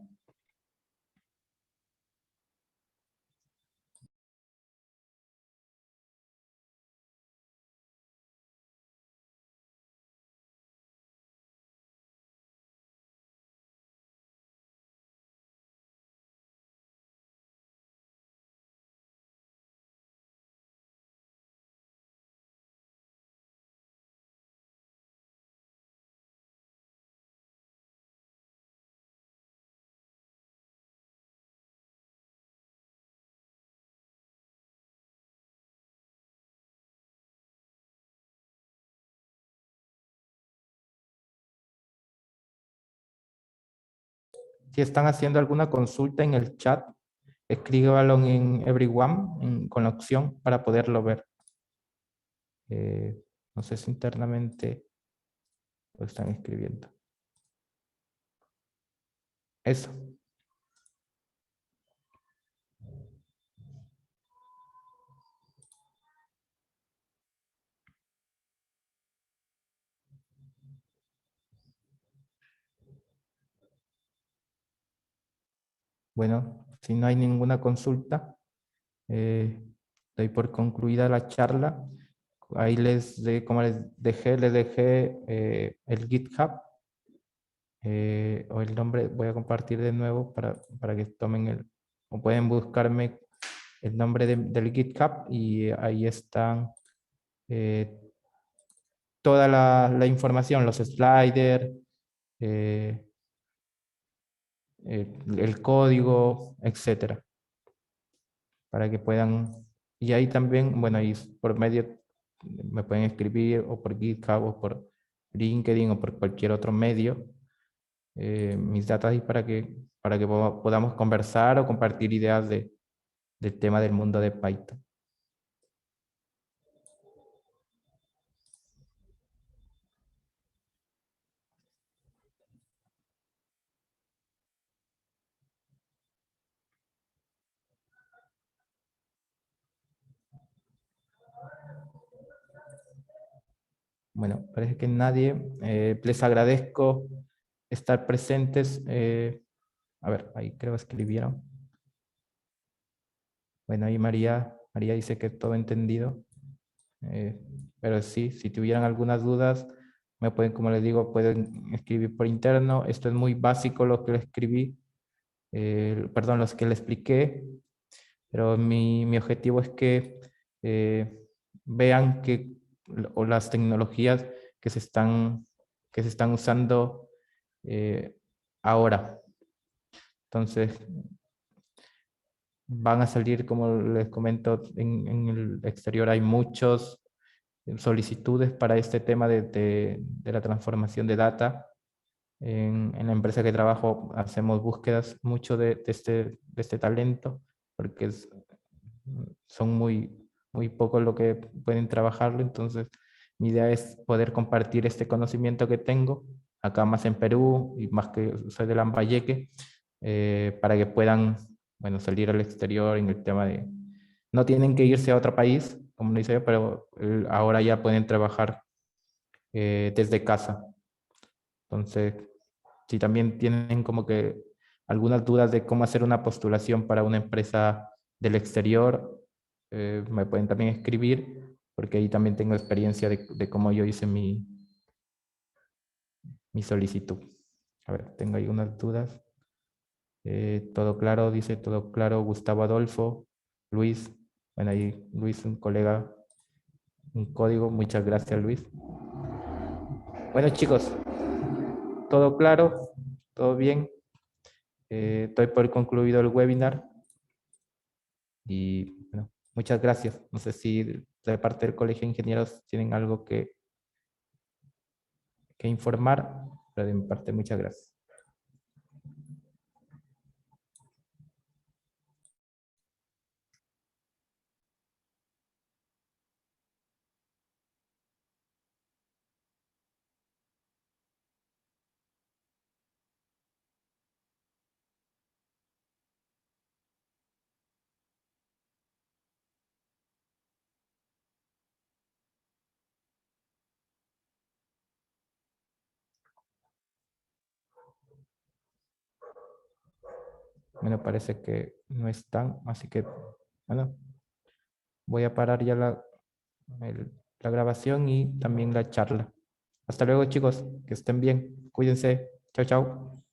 Si están haciendo alguna consulta en el chat, escríbanlo en Everyone con la opción para poderlo ver. No sé si internamente lo están escribiendo. Eso. Bueno, si no hay ninguna consulta, doy por concluida la charla. Ahí como les dejé el GitHub o el nombre. Voy a compartir de nuevo para que tomen o pueden buscarme el nombre del GitHub y ahí están eh, toda la información, los sliders, eh, el código, etcétera, para que puedan, y ahí también, bueno, ahí por medio, me pueden escribir o por GitHub o por LinkedIn o por cualquier otro medio, mis datos ahí para que podamos conversar o compartir ideas del tema del mundo de Python. Bueno, parece que nadie. Les agradezco estar presentes. A ver, ahí creo escribieron. Bueno, ahí María dice que todo entendido. Eh, pero sí, si tuvieran algunas dudas, me pueden, como les digo, pueden escribir por interno. Esto es muy básico lo que le escribí, perdón, los que le expliqué, pero mi objetivo es que eh, vean o las tecnologías que que se están usando ahora. Entonces, van a salir, como les comento, en el exterior hay muchos solicitudes para este tema de la transformación de data. En la empresa que trabajo hacemos búsquedas mucho de este talento, porque son muy pocos los que pueden trabajarlo. Entonces, mi idea es poder compartir este conocimiento que tengo, acá más en Perú y más que soy de Lambayeque, para que puedan, bueno, salir al exterior en el tema de... No tienen que irse a otro país, como lo dice yo, pero ahora ya pueden trabajar desde casa. Entonces, si también tienen como que algunas dudas de cómo hacer una postulación para una empresa del exterior, me pueden también escribir, porque ahí también tengo experiencia de cómo yo hice mi solicitud. A ver, tengo ahí unas dudas. Todo claro, dice todo claro Gustavo Adolfo, Luis. Bueno, ahí Luis, un colega, un código. Muchas gracias, Luis. Bueno, chicos, todo claro, todo bien. Estoy por concluido el webinar y bueno, muchas gracias. No sé si de parte del Colegio de Ingenieros tienen algo que informar, pero de mi parte muchas gracias. Me parece que no están, así que, bueno, voy a parar ya la grabación y también la charla. Hasta luego, chicos, que estén bien. Cuídense. Chao, chao.